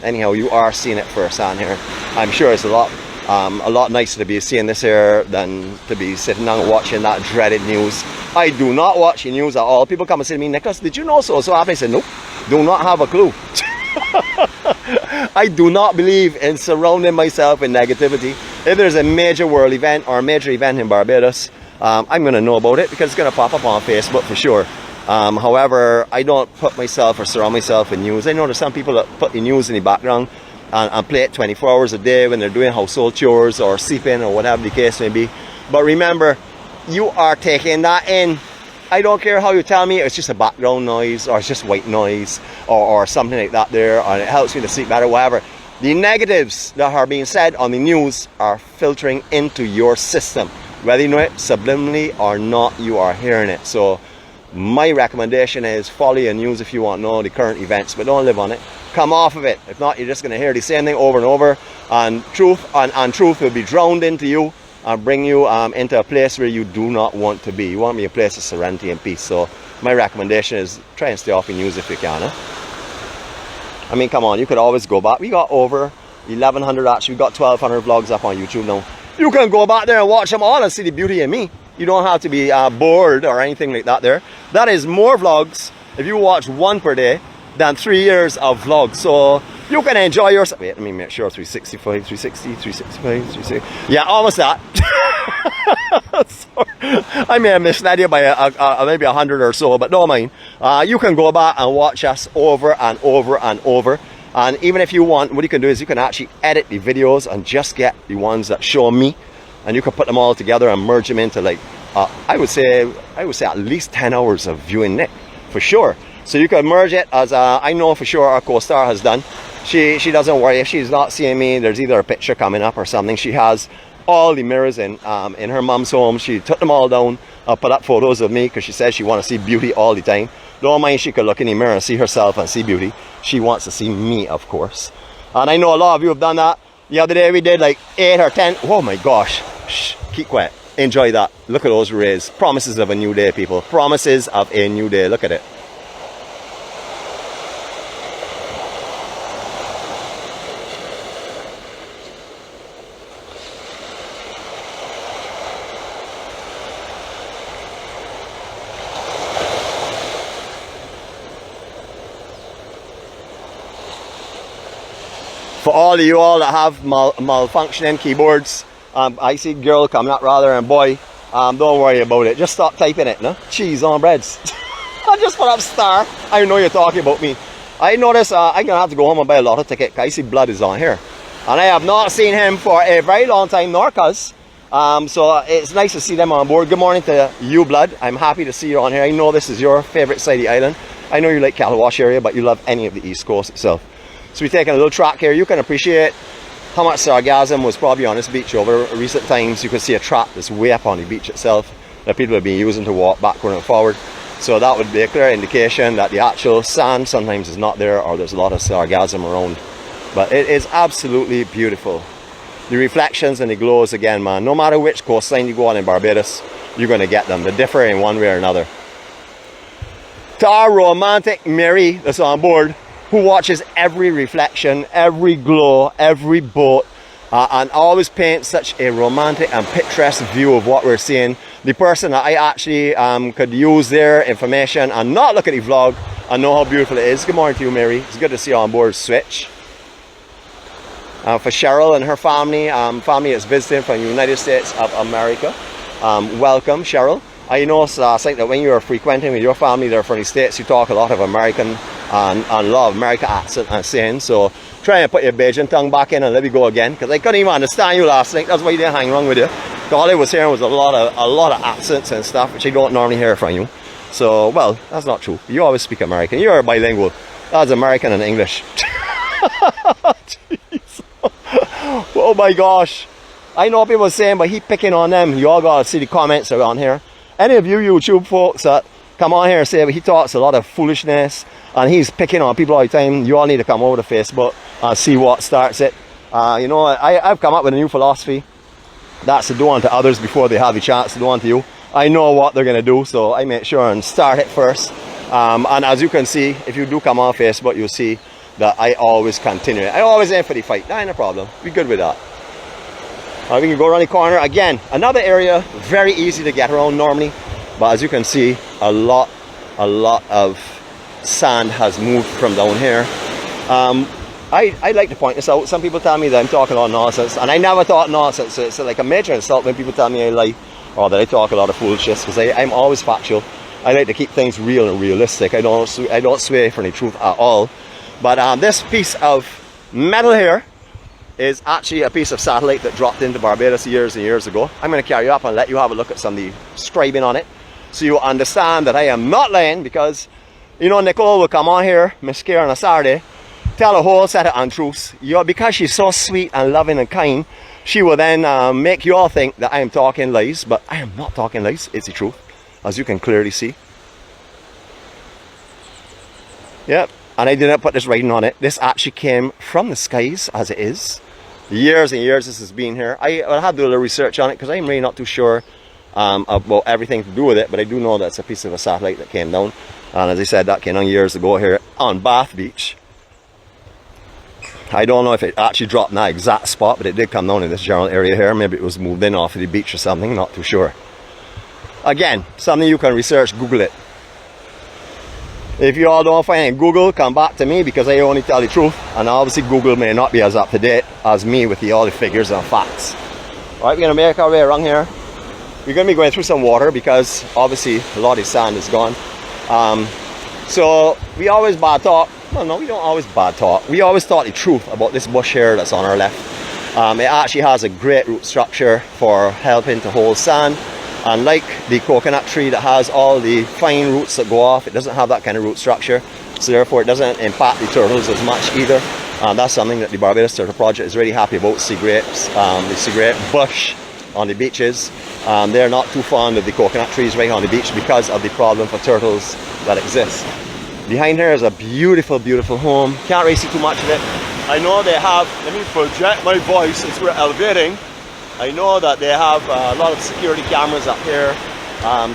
Anyhow, you are seeing it firsthand here. I'm sure it's a lot nicer to be seeing this here than to be sitting down watching that dreaded news. I do not watch the news at all. People come and say to me, Nicholas, did you know so happened? I said, nope, do not have a clue. I do not believe in surrounding myself with negativity. If there's a major world event or a major event in Barbados, I'm going to know about it because it's going to pop up on Facebook for sure. However, I don't put myself or surround myself with news. I know there's some people that put the news in the background and play it 24 hours a day when they're doing household chores or sleeping or whatever the case may be. But remember, you are taking that in. I don't care how you tell me it's just a background noise or it's just white noise or something like that there, and it helps me to sleep better, whatever. The negatives that are being said on the news are filtering into your system. Whether you know it subliminally or not, you are hearing it. So my recommendation is follow your news if you want to know the current events, but don't live on it. Come off of it. If not, you're just going to hear the same thing over and over, and truth will be drowned into you and bring you into a place where you do not want to be. You want to be a place of serenity and peace. So my recommendation is try and stay off the news if you can. I mean, come on, you could always go back. We got over 1,100, actually we got 1,200 vlogs up on YouTube now. You can go back there and watch them all and see the beauty in me. You don't have to be bored or anything like that there. That is more vlogs if you watch one per day than 3 years of vlogs. So You can enjoy yourself. Wait, let me make sure. 365, 360, 365, 360. Yeah, almost that. Sorry. I may have misled you by maybe 100 or so, but don't mind. You can go back and watch us over and over and over. And even if you want, what you can do is you can actually edit the videos and just get the ones that show me, and you can put them all together and merge them into, like, I would say at least 10 hours of viewing Nick, for sure. So you can merge it, as I know for sure our co-star has done. She doesn't worry if she's not seeing me. There's either a picture coming up or something. She has all the mirrors in her mum's home. She took them all down, put up photos of me, because she says she wants to see beauty all the time. Don't mind, she could look in the mirror and see herself and see beauty. She wants to see me, of course. And I know a lot of you have done that. The other day we did like 8 or 10. Oh my gosh. Shh, keep quiet. Enjoy that. Look at those rays. Promises of a new day, people. Promises of a new day. Look at it. For all of you all that have malfunctioning keyboards, I see girl coming up rather than boy, don't worry about it. Just stop typing it, no? Cheese on breads. I just put up star. I know you're talking about me. I notice I'm gonna have to go home and buy a lotto ticket. I see blood is on here, and I have not seen him for a very long time, nor cuz. So it's nice to see them on board. Good morning to you, blood. I'm happy to see you on here. I know this is your favorite side of the island. I know you like Cattlewash area, but you love any of the east coast itself. So we're taking a little track here. You can appreciate how much Sargasm was probably on this beach over recent times. You can see a track that's way up on the beach itself that people have been using to walk backward and forward. So that would be a clear indication that the actual sand sometimes is not there, or there's a lot of Sargasm around. But it is absolutely beautiful. The reflections and the glows again, man. No matter which coastline you go on in Barbados, you're going to get them. They differ in one way or another. To our romantic Mary that's on board, who watches every reflection, every glow, every boat, and always paints such a romantic and picturesque view of what we're seeing. The person that I actually could use their information and not look at the vlog and know how beautiful it is. Good morning to you, Mary. It's good to see you on board Switch. For Cheryl and her family, family is visiting from the United States of America. Welcome, Cheryl. I know, Saint, that when you are frequenting with your family, they're from the States, you talk a lot of American and a lot of American accent and saying, so try and put your Bajan tongue back in and let me go again, because I couldn't even understand you last night. That's why you didn't hang wrong with you. All I was hearing was a lot of accents and stuff, which I don't normally hear from you. So, well, that's not true. You always speak American. You're bilingual. That's American and English. Jeez. Oh my gosh. I know people are saying, but he picking on them. You all gotta see the comments around here. Any of you YouTube folks that come on here and say, but he talks a lot of foolishness and he's picking on people all the time, you all need to come over to Facebook and see what starts it. You know, I've come up with a new philosophy. That's to do unto others before they have the chance to do unto you. I know what they're going to do, so I make sure and start it first. And as you can see, if you do come on Facebook, you'll see that I always continue it. I always aim for the fight. That ain't a problem. Be good with that. We can go around the corner. Again, another area, very easy to get around normally. But as you can see, a lot of sand has moved from down here. I like to point this out. Some people tell me that I'm talking a lot of nonsense, and I never thought nonsense. So it's like a major insult when people tell me I lie or that I talk a lot of foolishness, because I'm always factual. I like to keep things real and realistic. I don't sway from the truth at all. But this piece of metal here is actually a piece of satellite that dropped into Barbados years and years ago. I'm going to carry you up and let you have a look at some of the scribing on it, so you understand that I am not lying, because, you know, Nicole will come on here, Miss Kira, on a Saturday, tell a whole set of untruths. Because she's so sweet and loving and kind, she will then make you all think that I am talking lies, but I am not talking lies. It's the truth, as you can clearly see. Yep, and I didn't put this writing on it. This actually came from the skies, as it is. Years and years this has been here. I'll have to do a little research on it, because I'm really not too sure about everything to do with it, but I do know that it's a piece of a satellite that came down. And as I said, that came down years ago here on Bath Beach. I don't know if it actually dropped in that exact spot, but it did come down in this general area here. Maybe it was moved in off of the beach or something, not too sure. Again, something you can research, Google it. If you all don't find it in Google, come back to me, because I only tell the truth, and obviously Google may not be as up to date as me with all the figures and facts. Alright, we're gonna make our way around here. We're gonna be going through some water because obviously a lot of sand is gone. So we always bad talk. Well, no, we don't always bad talk. We always thought the truth about this bush here that's on our left. It actually has a great root structure for helping to hold sand. And like the coconut tree that has all the fine roots that go off, it doesn't have that kind of root structure. So therefore it doesn't impact the turtles as much either. And that's something that the Barbados Turtle Project is really happy about. Sea grapes, the sea grape bush on the beaches. They're not too fond of the coconut trees right on the beach because of the problem for turtles that exist. Behind here is a beautiful, beautiful home. Can't really see too much of it. I know they have, let me project my voice since we're elevating. I know that they have a lot of security cameras up here.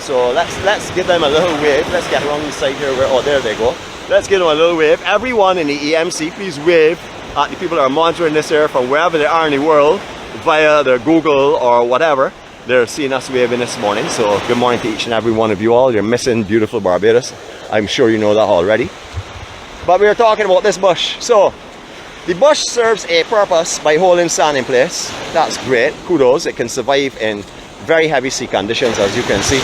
So let's give them a little wave. Let's get around the side here. Oh, there they go. Let's give them a little wave. Everyone in the EMC, please wave at the people that are monitoring this here from wherever they are in the world via their Google or whatever. They're seeing us waving this morning. So good morning to each and every one of you all. You're missing beautiful Barbados. I'm sure you know that already. But we were talking about this bush. So the bush serves a purpose by holding sand in place. That's great. Kudos. It can survive in very heavy sea conditions, as you can see.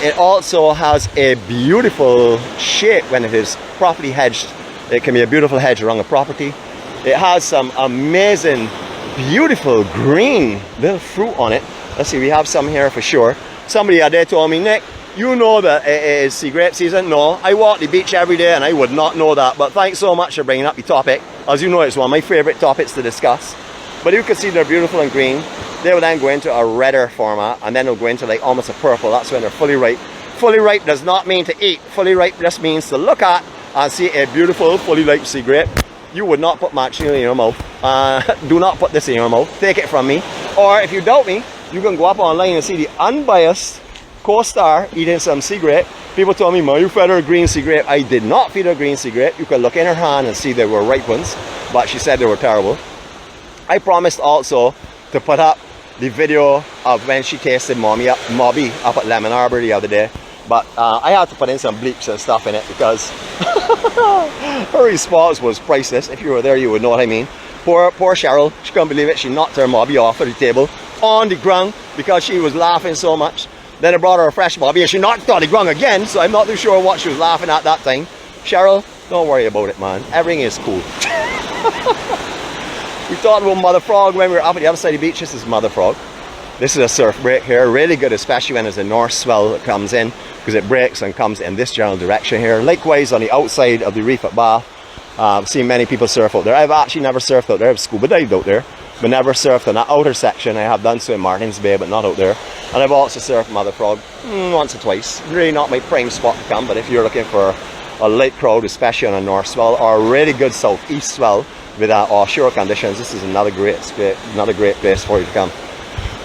It also has a beautiful shape when it is properly hedged. It can be a beautiful hedge around a property. It has some amazing, beautiful green little fruit on it. Let's see, we have some here for sure. Somebody out there told me, Nick, you know that it is sea grape season? No, I walk the beach every day and I would not know that. But thanks so much for bringing up the topic. As you know, it's one of my favorite topics to discuss. But you can see they're beautiful and green. They will then go into a redder format, and then they'll go into like almost a purple. That's when they're fully ripe. Fully ripe does not mean to eat. Fully ripe just means to look at and see a beautiful, fully ripe sea grape. You would not put match in your mouth. Do not put this in your mouth. Take it from me. Or if you doubt me, you can go up online and see the unbiased co-star eating some sea grape. People told me, you fed her a green sea grape. I did not feed her green sea grape. You could look in her hand and see there were ripe ones, but she said they were terrible. I promised also to put up the video of when she tasted Mobby up at Lemon Arbor the other day, but I had to put in some bleeps and stuff in it because her response was priceless. If you were there, you would know what I mean. Poor Cheryl, she couldn't believe it. She knocked her Mobby off of the table on the ground because she was laughing so much. Then I brought her a fresh Mobby and she knocked it on the ground again, so I'm not too sure what she was laughing at that time. Cheryl, don't worry about it, man. Everything is cool. We talked about mother frog when we were up at the other side of the beach. This is mother frog. This is a surf break here. Really good, especially when there's a north swell that comes in, because it breaks and comes in this general direction here. Likewise on the outside of the reef at Bath. I've seen many people surf out there. I've actually never surfed out there. I've scuba dived out there, but never surfed in that outer section. I have done so in Martins Bay, but not out there. And I've also surfed mother frog once or twice. Really not my prime spot to come, but if you're looking for a light crowd, especially on a north swell or a really good southeast swell with offshore conditions, this is another great place for you to come.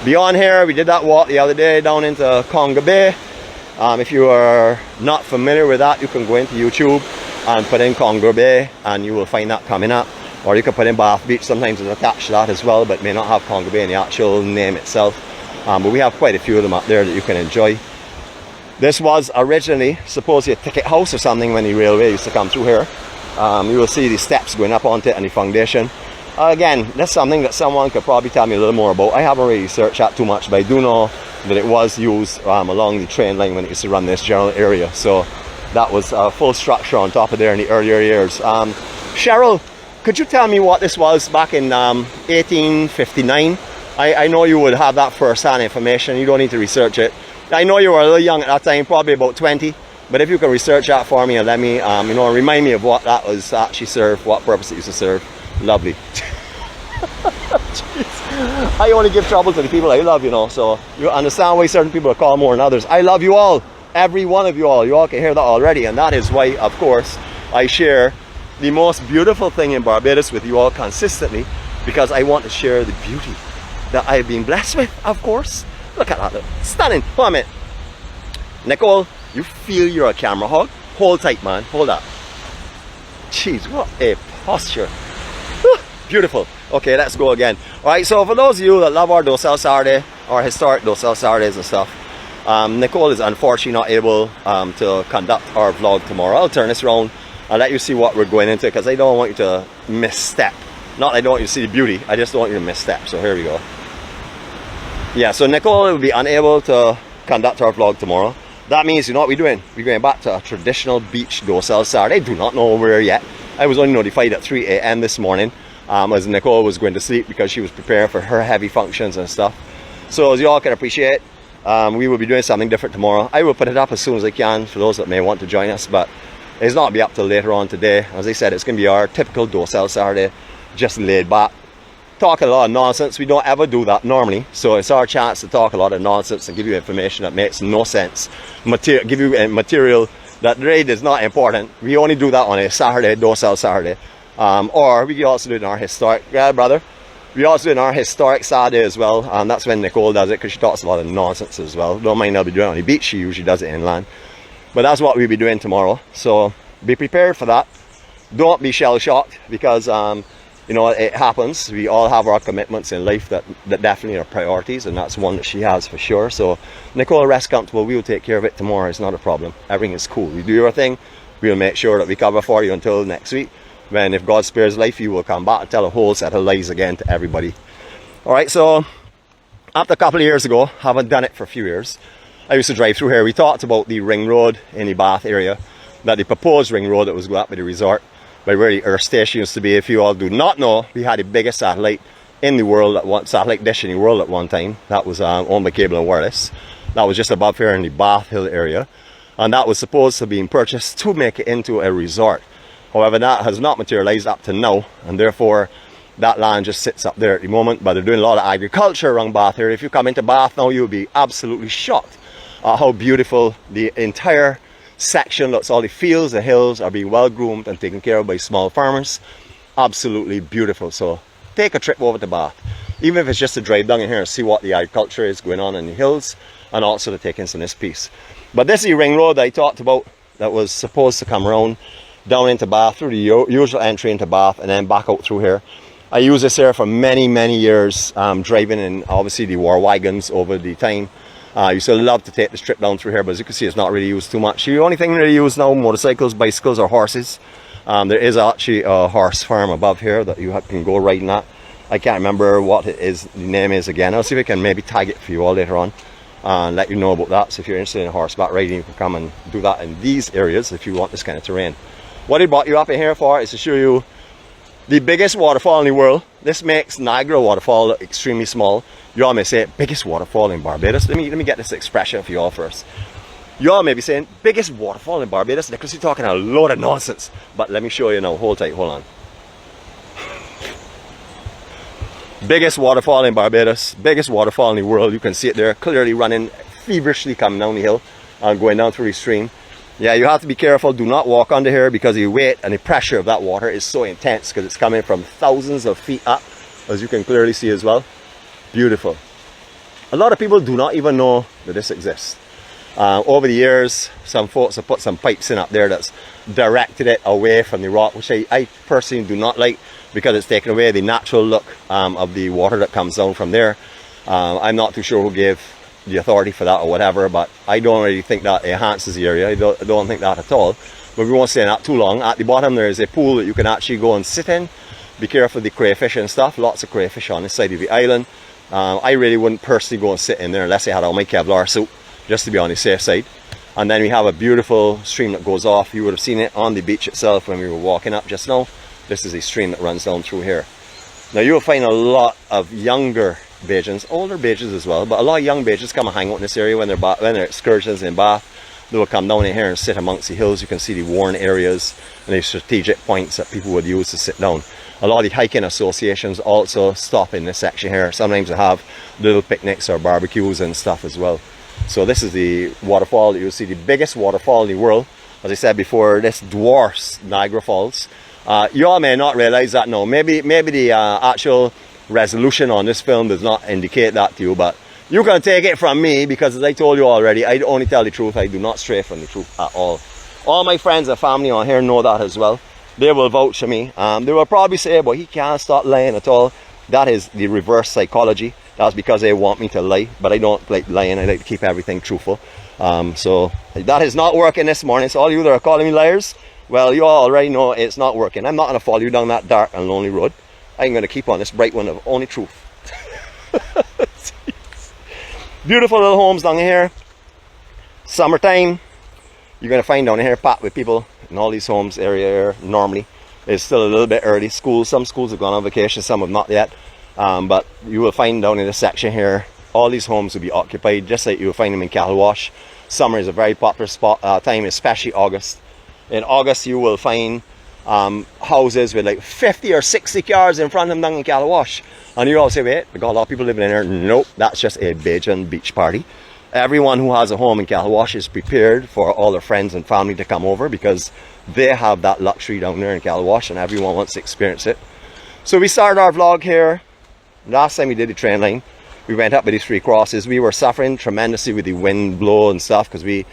Beyond here, we did that walk the other day down into Conga Bay. If you are not familiar with that, you can go into YouTube and put in Conga Bay and you will find that coming up. Or you can put in Bath Beach. Sometimes it's attached to that as well, but may not have Conga Bay in the actual name itself. But we have quite a few of them up there that you can enjoy. This was originally supposedly a ticket house or something when the railway used to come through here. You will see the steps going up onto it and the foundation. Again, that's something that someone could probably tell me a little more about. I haven't really researched that too much, but I do know that it was used along the train line when it used to run this general area. So that was a full structure on top of there in the earlier years. Cheryl, could you tell me what this was back in 1859? I know you would have that first-hand information. You don't need to research it. I know you were a little young at that time, probably about 20. But if you can research that for me and let me, remind me of what that was actually served, what purpose it used to serve. Lovely. I only give trouble to the people I love, so you understand why certain people are called more than others. I love you all, every one of you all. You all can hear that already, and that is why, of course, I share the most beautiful thing in Barbados with you all consistently, because I want to share the beauty that I've been blessed with, of course. Look at that, look. Stunning. Hold on a minute. Nicole, you feel you're a camera hog? Hold tight, man. Hold up. Jeez, what a posture. Whew, beautiful. Okay, let's go again. Alright, so for those of you that love our docile Saturday, or historic docile Saturdays and stuff, Nicole is unfortunately not able to conduct our vlog tomorrow. I'll turn this around. I'll let you see what we're going into, because I don't want you to misstep. Not that I don't want you to see the beauty, I just don't want you to misstep. So here we go. Yeah, so Nicole will be unable to conduct our vlog tomorrow. That means, you know what we're doing? We're going back to a traditional beach docile Saturday. I do not know where yet. I was only notified at 3 a.m. this morning as Nicole was going to sleep because she was preparing for her heavy functions and stuff. So as you all can appreciate, we will be doing something different tomorrow. I will put it up as soon as I can for those that may want to join us, but it's not be up till later on today. As I said, it's going to be our typical docile Saturday, just laid back, talking a lot of nonsense. We don't ever do that normally, so it's our chance to talk a lot of nonsense and give you information that makes no sense, give you material that really is not important. We only do that on a Saturday, docile Saturday, or we can also do it in our historic, yeah brother, we also do it in our historic Saturday as well, and that's when Nicole does it, because she talks a lot of nonsense as well. Don't mind I'll be doing it on the beach, she usually does it inland, but that's what we'll be doing tomorrow. So be prepared for that. Don't be shell shocked, because you know, it happens. We all have our commitments in life that definitely are priorities, and that's one that she has for sure. So Nicole, rest comfortable. We will take care of it tomorrow. It's not a problem. Everything is cool. You do your thing. We'll make sure that we cover for you until next week, when, if God spares life, you will come back and tell a whole set of lies again to everybody. Alright, so after a couple of years ago, haven't done it for a few years, I used to drive through here. We talked about the ring road in the Bath area, that the proposed ring road that was going up with the resort, by where the Earth Station used to be. If you all do not know, we had the biggest satellite in the world, satellite dish in the world at one time. That was owned by Cable and Wireless. That was just above here in the Bath Hill area, and that was supposed to be purchased to make it into a resort. However, that has not materialized up to now, and therefore that land just sits up there at the moment. But they're doing a lot of agriculture around Bath here. If you come into Bath now, you'll be absolutely shocked at how beautiful the entire section looks. All the fields, the hills are being well groomed and taken care of by small farmers. Absolutely beautiful. So take a trip over to Bath, even if it's just to drive down in here and see what the agriculture is going on in the hills, and also to take in some of this piece. But this is the ring road that I talked about, that was supposed to come around down into Bath through the usual entry into Bath and then back out through here. I used this here for many years, driving in obviously the war wagons over the time. I used to love to take this trip down through here, but as you can see, it's not really used too much. The only thing really used now, motorcycles, bicycles, or horses. There is actually a horse farm above here that you can go riding at. I can't remember what it is, the name is again. I'll see if I can maybe tag it for you all later on and let you know about that. So if you're interested in horseback riding, you can come and do that in these areas if you want this kind of terrain. What I brought you up in here for is to show you the biggest waterfall in the world. This makes Niagara waterfall look extremely small. You all may say, biggest waterfall in Barbados. Let me get this expression for you all first. You all may be saying, biggest waterfall in Barbados? Nicholas, you're talking a load of nonsense. But let me show you now. Hold tight, hold on. Biggest waterfall in Barbados, biggest waterfall in the world. You can see it there, clearly running, feverishly coming down the hill and going down through the stream. Yeah, you have to be careful. Do not walk under here, because the weight and the pressure of that water is so intense, because it's coming from thousands of feet up, as you can clearly see as well. Beautiful. A lot of people do not even know that this exists. Over the years, some folks have put some pipes in up there that's directed it away from the rock, which I personally do not like, because it's taken away the natural look of the water that comes down from there. I'm not too sure who gave the authority for that or whatever, but I don't really think that enhances the area. I don't think that at all. But we won't stay in that too long. At the bottom there is a pool that you can actually go and sit in. Be careful of the crayfish and stuff. Lots of crayfish on this side of the island. I really wouldn't personally go and sit in there unless I had on my Kevlar suit, just to be on the safe side. And then we have a beautiful stream that goes off. You would have seen it on the beach itself when we were walking up just now. This is a stream that runs down through here. Now you will find a lot of younger Bajans, older Bajans as well, but a lot of young Bajans come and hang out in this area when they're excursions in Bath. They will come down in here and sit amongst the hills. You can see the worn areas and the strategic points that people would use to sit down. A lot of the hiking associations also stop in this section here. Sometimes they have little picnics or barbecues and stuff as well. So this is the waterfall that you'll see, the biggest waterfall in the world. As I said before, this dwarfs Niagara Falls. You all may not realize that now. Maybe the actual resolution on this film does not indicate that to you, but you can take it from me, because as I told you already, I only tell the truth. I do not stray from the truth at all. All my friends and family on here know that as well. They will vouch for me. They will probably say, but he can't stop lying at all. That is the reverse psychology. That's because they want me to lie, but I don't like lying. I like to keep everything truthful. So that is not working this morning. So all you that are calling me liars, well, you all already know it's not working. I'm not going to follow you down that dark and lonely road. I'm going to keep on this bright one of only truth. Beautiful little homes down here. Summertime, you're going to find down here packed with people in all these homes area here. Normally it's still a little bit early. Some schools have gone on vacation, some have not yet, but you will find down in this section here, all these homes will be occupied, just like you will find them in Cattlewash. Summer is a very popular time, especially August. In August you will find houses with like 50 or 60 cars in front of them down in Cattlewash, and you all say, wait, we got a lot of people living in here. Nope, that's just a Bajan beach party. Everyone who has a home in Cattlewash is prepared for all their friends and family to come over, because they have that luxury down there in Cattlewash and everyone wants to experience it. So we started our vlog here. Last time we did the train line, we went up with these 3 crosses. We were suffering tremendously with the wind blow and stuff, because we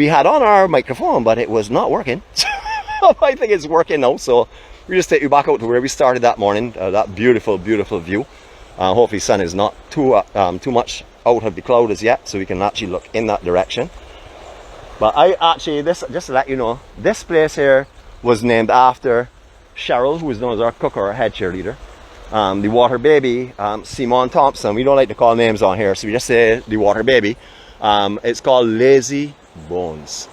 had on our microphone, but it was not working. I think it's working now, so we just take you back out to where we started that morning. That beautiful, beautiful view. Hopefully sun is not too much out of the cloud as yet, so we can actually look in that direction. But I actually, just to let you know, this place here was named after Cheryl, who is known as our cook or our head cheerleader. The water baby, Simone Thompson. We don't like to call names on here, so we just say the water baby. It's called Lazy Bones.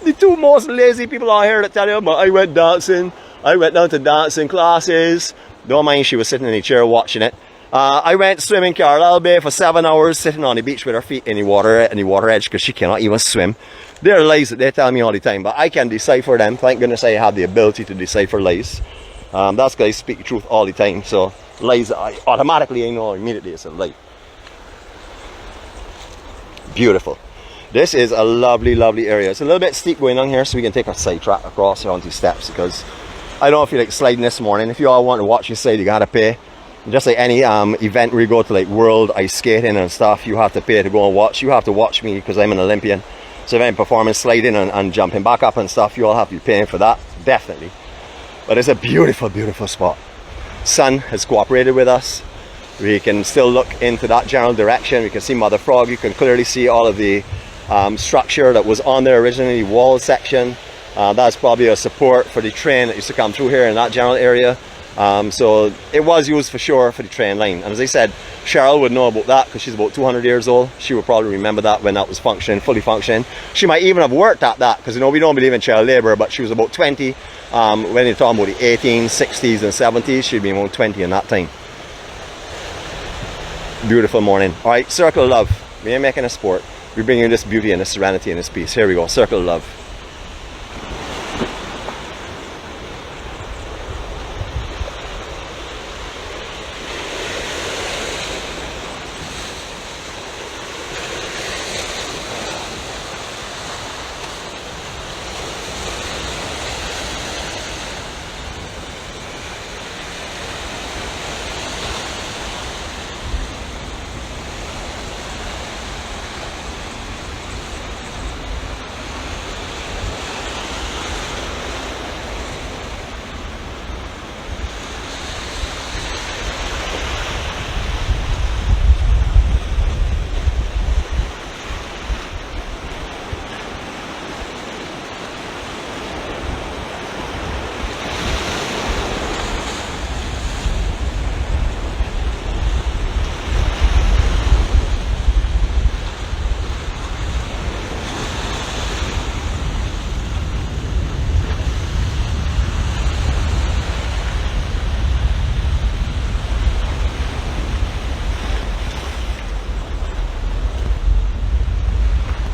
The 2 most lazy people on here that tell you, but I went dancing. I went down to dancing classes. Don't mind, she was sitting in a chair watching it. I went swimming Carlisle Bay for 7 hours, sitting on the beach with her feet in the water edge, because she cannot even swim. They're lies that they tell me all the time, but I can decipher them. Thank goodness I have the ability to decipher lies. That's because I speak the truth all the time, so lies, I know immediately it's a lie. Beautiful. This is a lovely, lovely area. It's a little bit steep going on here, so we can take a side track across here onto steps, because I don't feel like sliding this morning. If you all want to watch this side, you gotta pay. Just like any event where you go to, like world ice skating and stuff, you have to pay to go and watch. You have to watch me because I'm an Olympian. So if I'm performing sliding and jumping back up and stuff, you all have to be paying for that, definitely. But it's a beautiful, beautiful spot. Sun has cooperated with us. We can still look into that general direction. We can see Mother Frog. You can clearly see all of the structure that was on there originally, wall section. That's probably a support for the train that used to come through here in that general area. So it was used for sure for the train line, and as I said, Cheryl would know about that because she's about 200 years old. She would probably remember that when that was functioning, fully functioning. She might even have worked at that, because you know we don't believe in child labor, but she was about 20 when you're talking about the 1860s and 70s. She'd be about 20 in that time. Beautiful morning. All right, circle of love. We ain't making a sport. We bring you this beauty and this serenity and this peace. Here we go, circle of love.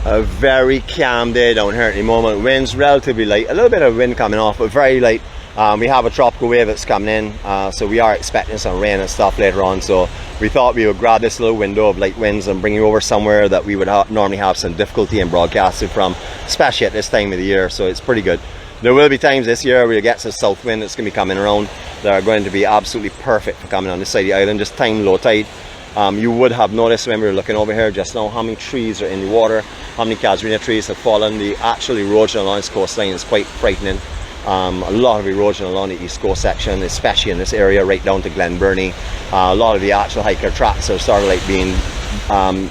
A very calm day down here at the moment. Wind's relatively light, a little bit of wind coming off, but very light. We have a tropical wave that's coming in, so we are expecting some rain and stuff later on. So we thought we would grab this little window of light winds and bring you over somewhere that we would normally have some difficulty in broadcasting from, especially at this time of the year. So it's pretty good. There will be times this year where you get some south wind that's going to be coming around that are going to be absolutely perfect for coming on this side of the island, just time low tide. You would have noticed when we were looking over here just now how many trees are in the water, how many casuarina trees have fallen. The actual erosion along this coastline is quite frightening. A lot of erosion along the east coast section, especially in this area right down to Glen Burnie. A lot of the actual hiker tracks are sort of like being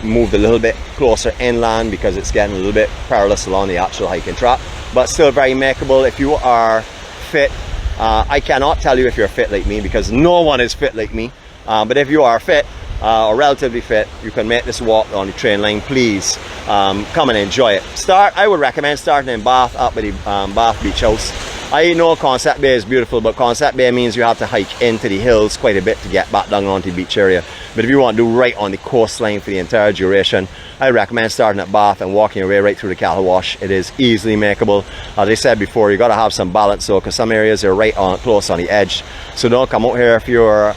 moved a little bit closer inland because it's getting a little bit perilous along the actual hiking track, but still very makeable if you are fit. I cannot tell you if you're fit like me because no one is fit like me, but if you are fit or relatively fit, you can make this walk on the train line. Please come and enjoy it. I would recommend starting in Bath, up at the Bath Beach House. I know Concept Bay is beautiful, but Concept Bay means you have to hike into the hills quite a bit to get back down onto the beach area. But if you want to do right on the coastline for the entire duration, I recommend starting at Bath and walking your way right through the Cattlewash. It is easily makeable. As I said before, you got to have some balance though, because some areas are right on close on the edge. So don't come out here if you're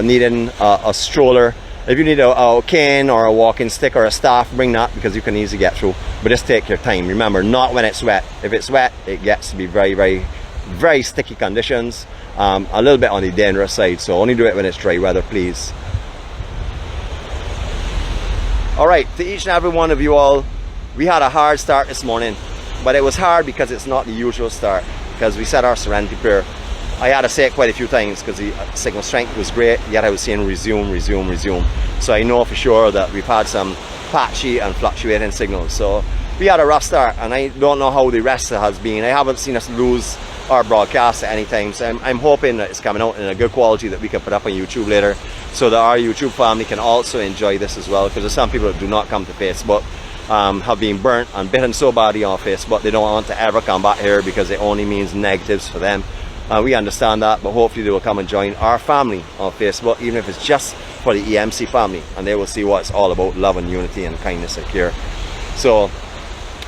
needing a stroller. If you need a cane or a walking stick or a staff, bring that because you can easily get through. But just take your time. Remember, not when it's wet. If it's wet, it gets to be very, very, very sticky conditions. A little bit on the dangerous side. So only do it when it's dry weather, please. All right, to each and every one of you all, we had a hard start this morning. But it was hard because it's not the usual start. Because we said our Serenity prayer. I had to say it quite a few times because the signal strength was great, yet I was saying resume, resume, resume. So I know for sure that we've had some patchy and fluctuating signals. So we had a rough start, and I don't know how the rest has been. I haven't seen us lose our broadcast at any time, so I'm hoping that it's coming out in a good quality that we can put up on YouTube later, so that our YouTube family can also enjoy this as well, because there's some people that do not come to Facebook, have been burnt and bitten so badly on Facebook they don't want to ever come back here because it only means negatives for them. We understand that, but hopefully they will come and join our family on Facebook, even if it's just for the EMC family, and they will see what it's all about: love and unity and kindness and care. So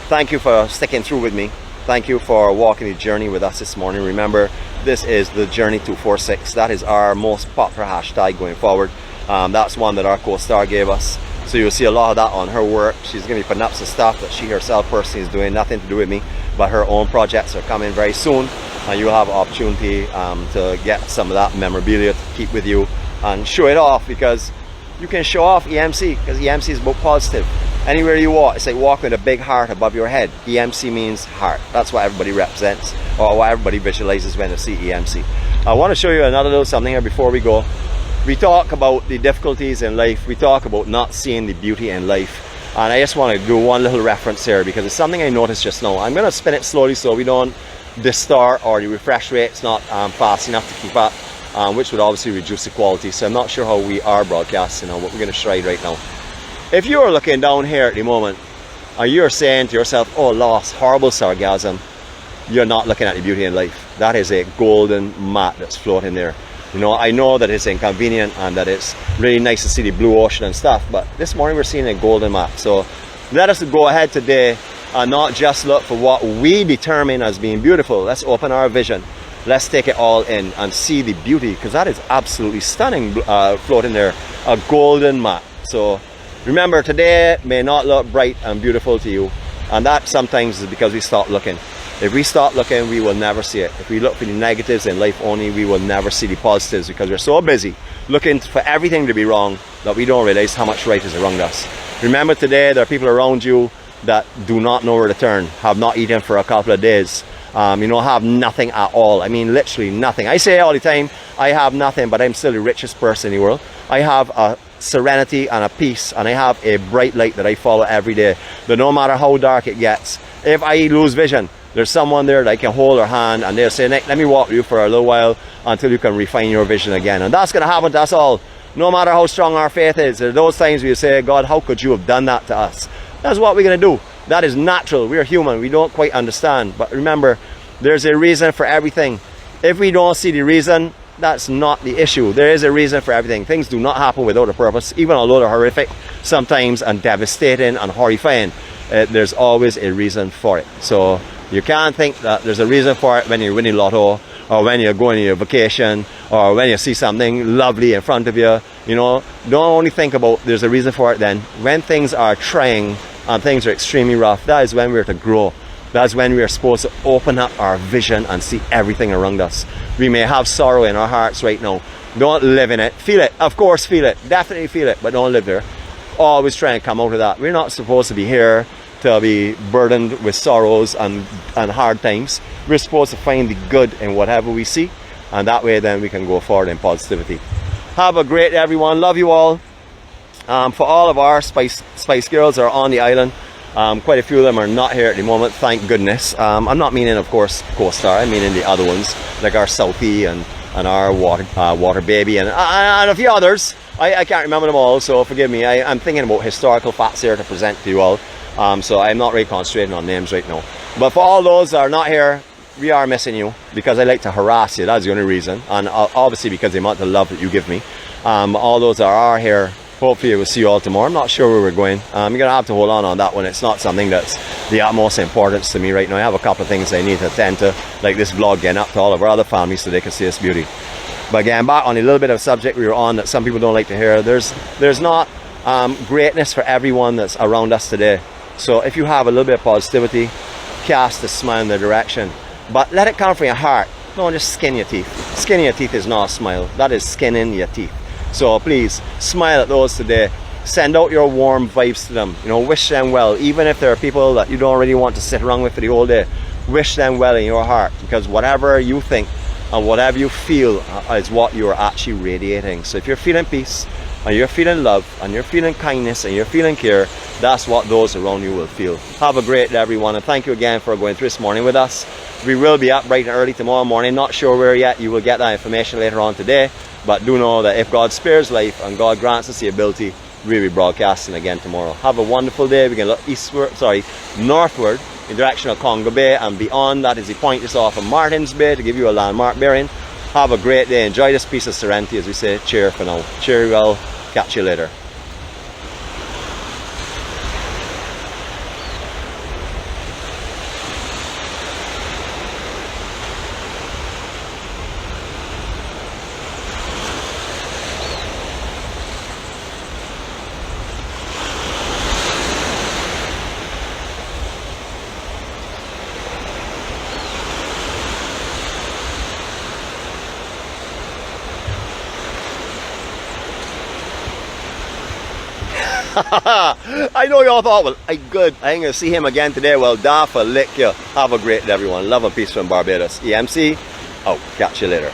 thank you for sticking through with me. Thank you for walking the journey with us this morning. Remember, this is the Journey 246. That is our most popular hashtag going forward. That's one that our co-star gave us. So you'll see a lot of that on her work. She's going to be putting up some stuff that she herself personally is doing, nothing to do with me, but her own projects are coming very soon. And you'll have an opportunity to get some of that memorabilia to keep with you and show it off, because you can show off EMC, because EMC is about positive. Anywhere you walk, it's like walking with a big heart above your head. EMC means heart. That's what everybody represents, or what everybody visualizes when they see EMC. I want to show you another little something here before we go. We talk about the difficulties in life. We talk about not seeing the beauty in life. And I just want to do one little reference here because it's something I noticed just now. I'm going to spin it slowly so we don't distort, or the refresh rate's not fast enough to keep up, which would obviously reduce the quality. So I'm not sure how we are broadcasting or what we're going to try right now. If you're looking down here at the moment and you're saying to yourself, oh, lost, horrible sargasm, you're not looking at the beauty in life. That is a golden mat that's floating there. You know, I know that it's inconvenient and that it's really nice to see the blue ocean and stuff, but this morning we're seeing a golden mat. So let us go ahead today and not just look for what we determine as being beautiful. Let's open our vision. Let's take it all in and see the beauty, because that is absolutely stunning, floating there, a golden mat. So remember, today may not look bright and beautiful to you, and that sometimes is because we stop looking. If we stop looking, we will never see it. If we look for the negatives in life only, we will never see the positives, because we're so busy looking for everything to be wrong that we don't realize how much right is around us. Remember, today there are people around you that do not know where to turn, have not eaten for a couple of days, you know, have nothing at all. I mean, literally nothing. I say all the time, I have nothing, but I'm still the richest person in the world. I have a serenity and a peace, and I have a bright light that I follow every day, that no matter how dark it gets, if I lose vision, there's someone there that I can hold their hand and they'll say, Nick, let me walk with you for a little while until you can refine your vision again. And that's going to happen to us all, no matter how strong our faith is. There are those times where you say, God, how could you have done that to us? That's what we're going to do. That is natural. We're human. We don't quite understand. But remember, there's a reason for everything. If we don't see the reason, that's not the issue. There is a reason for everything. Things do not happen without a purpose, even although they're horrific sometimes and devastating and horrifying. There's always a reason for it. So you can't think that there's a reason for it when you're winning lotto, or when you're going on your vacation, or when you see something lovely in front of you. You know, don't only think about there's a reason for it then. When things are trying and things are extremely rough, that is when we're to grow. That's when we're supposed to open up our vision and see everything around us. We may have sorrow in our hearts right now. Don't live in it. Feel it. Of course, feel it. Definitely feel it, but don't live there. Always try and come out of that. We're not supposed to be here to be burdened with sorrows and hard times. We're supposed to find the good in whatever we see, and that way then we can go forward in positivity. Have a great day, everyone. Love you all. For all of our Spice Girls are on the island. Quite a few of them are not here at the moment, thank goodness. I'm not meaning, of course, Co-Star. I mean the other ones, like our Southie and our Water Baby and a few others. I can't remember them all, so forgive me. I'm thinking about historical facts here to present to you all. So I'm not really concentrating on names right now. But for all those that are not here, we are missing you, because I like to harass you. That's the only reason. And obviously because the amount of love that you give me. All those that are here, hopefully we'll see you all tomorrow. I'm not sure where we're going. You're going to have to hold on that one. It's not something that's the utmost importance to me right now. I have a couple of things I need to attend to, like this vlog getting up to all of our other families so they can see this beauty. But again, back on a little bit of a subject we were on that some people don't like to hear. There's not greatness for everyone that's around us today. So if you have a little bit of positivity, cast a smile in their direction. But let it come from your heart. Don't just skin your teeth. Skinning your teeth is not a smile. That is skinning your teeth. So please, smile at those today. Send out your warm vibes to them. You know, wish them well. Even if there are people that you don't really want to sit around with for the whole day, wish them well in your heart. Because whatever you think and whatever you feel is what you're actually radiating. So if you're feeling peace, and you're feeling love, and you're feeling kindness, and you're feeling care, that's what those around you will feel. Have a great day, everyone, and thank you again for going through this morning with us. We will be up bright and early tomorrow morning. Not sure where yet. You will get that information later on today. But do know that if God spares life and God grants us the ability, we'll be broadcasting again tomorrow. Have a wonderful day. We can look northward in the direction of Congo Bay and beyond. That is the point just off of Martins Bay to give you a landmark bearing. Have a great day. Enjoy this piece of serenity, as we say. Cheer for now. Cheer well. Catch you later. I know y'all thought, well, good, I ain't gonna see him again today. Well, da for lick you. Have a great day, everyone. Love and peace from Barbados. EMC, out. Catch you later.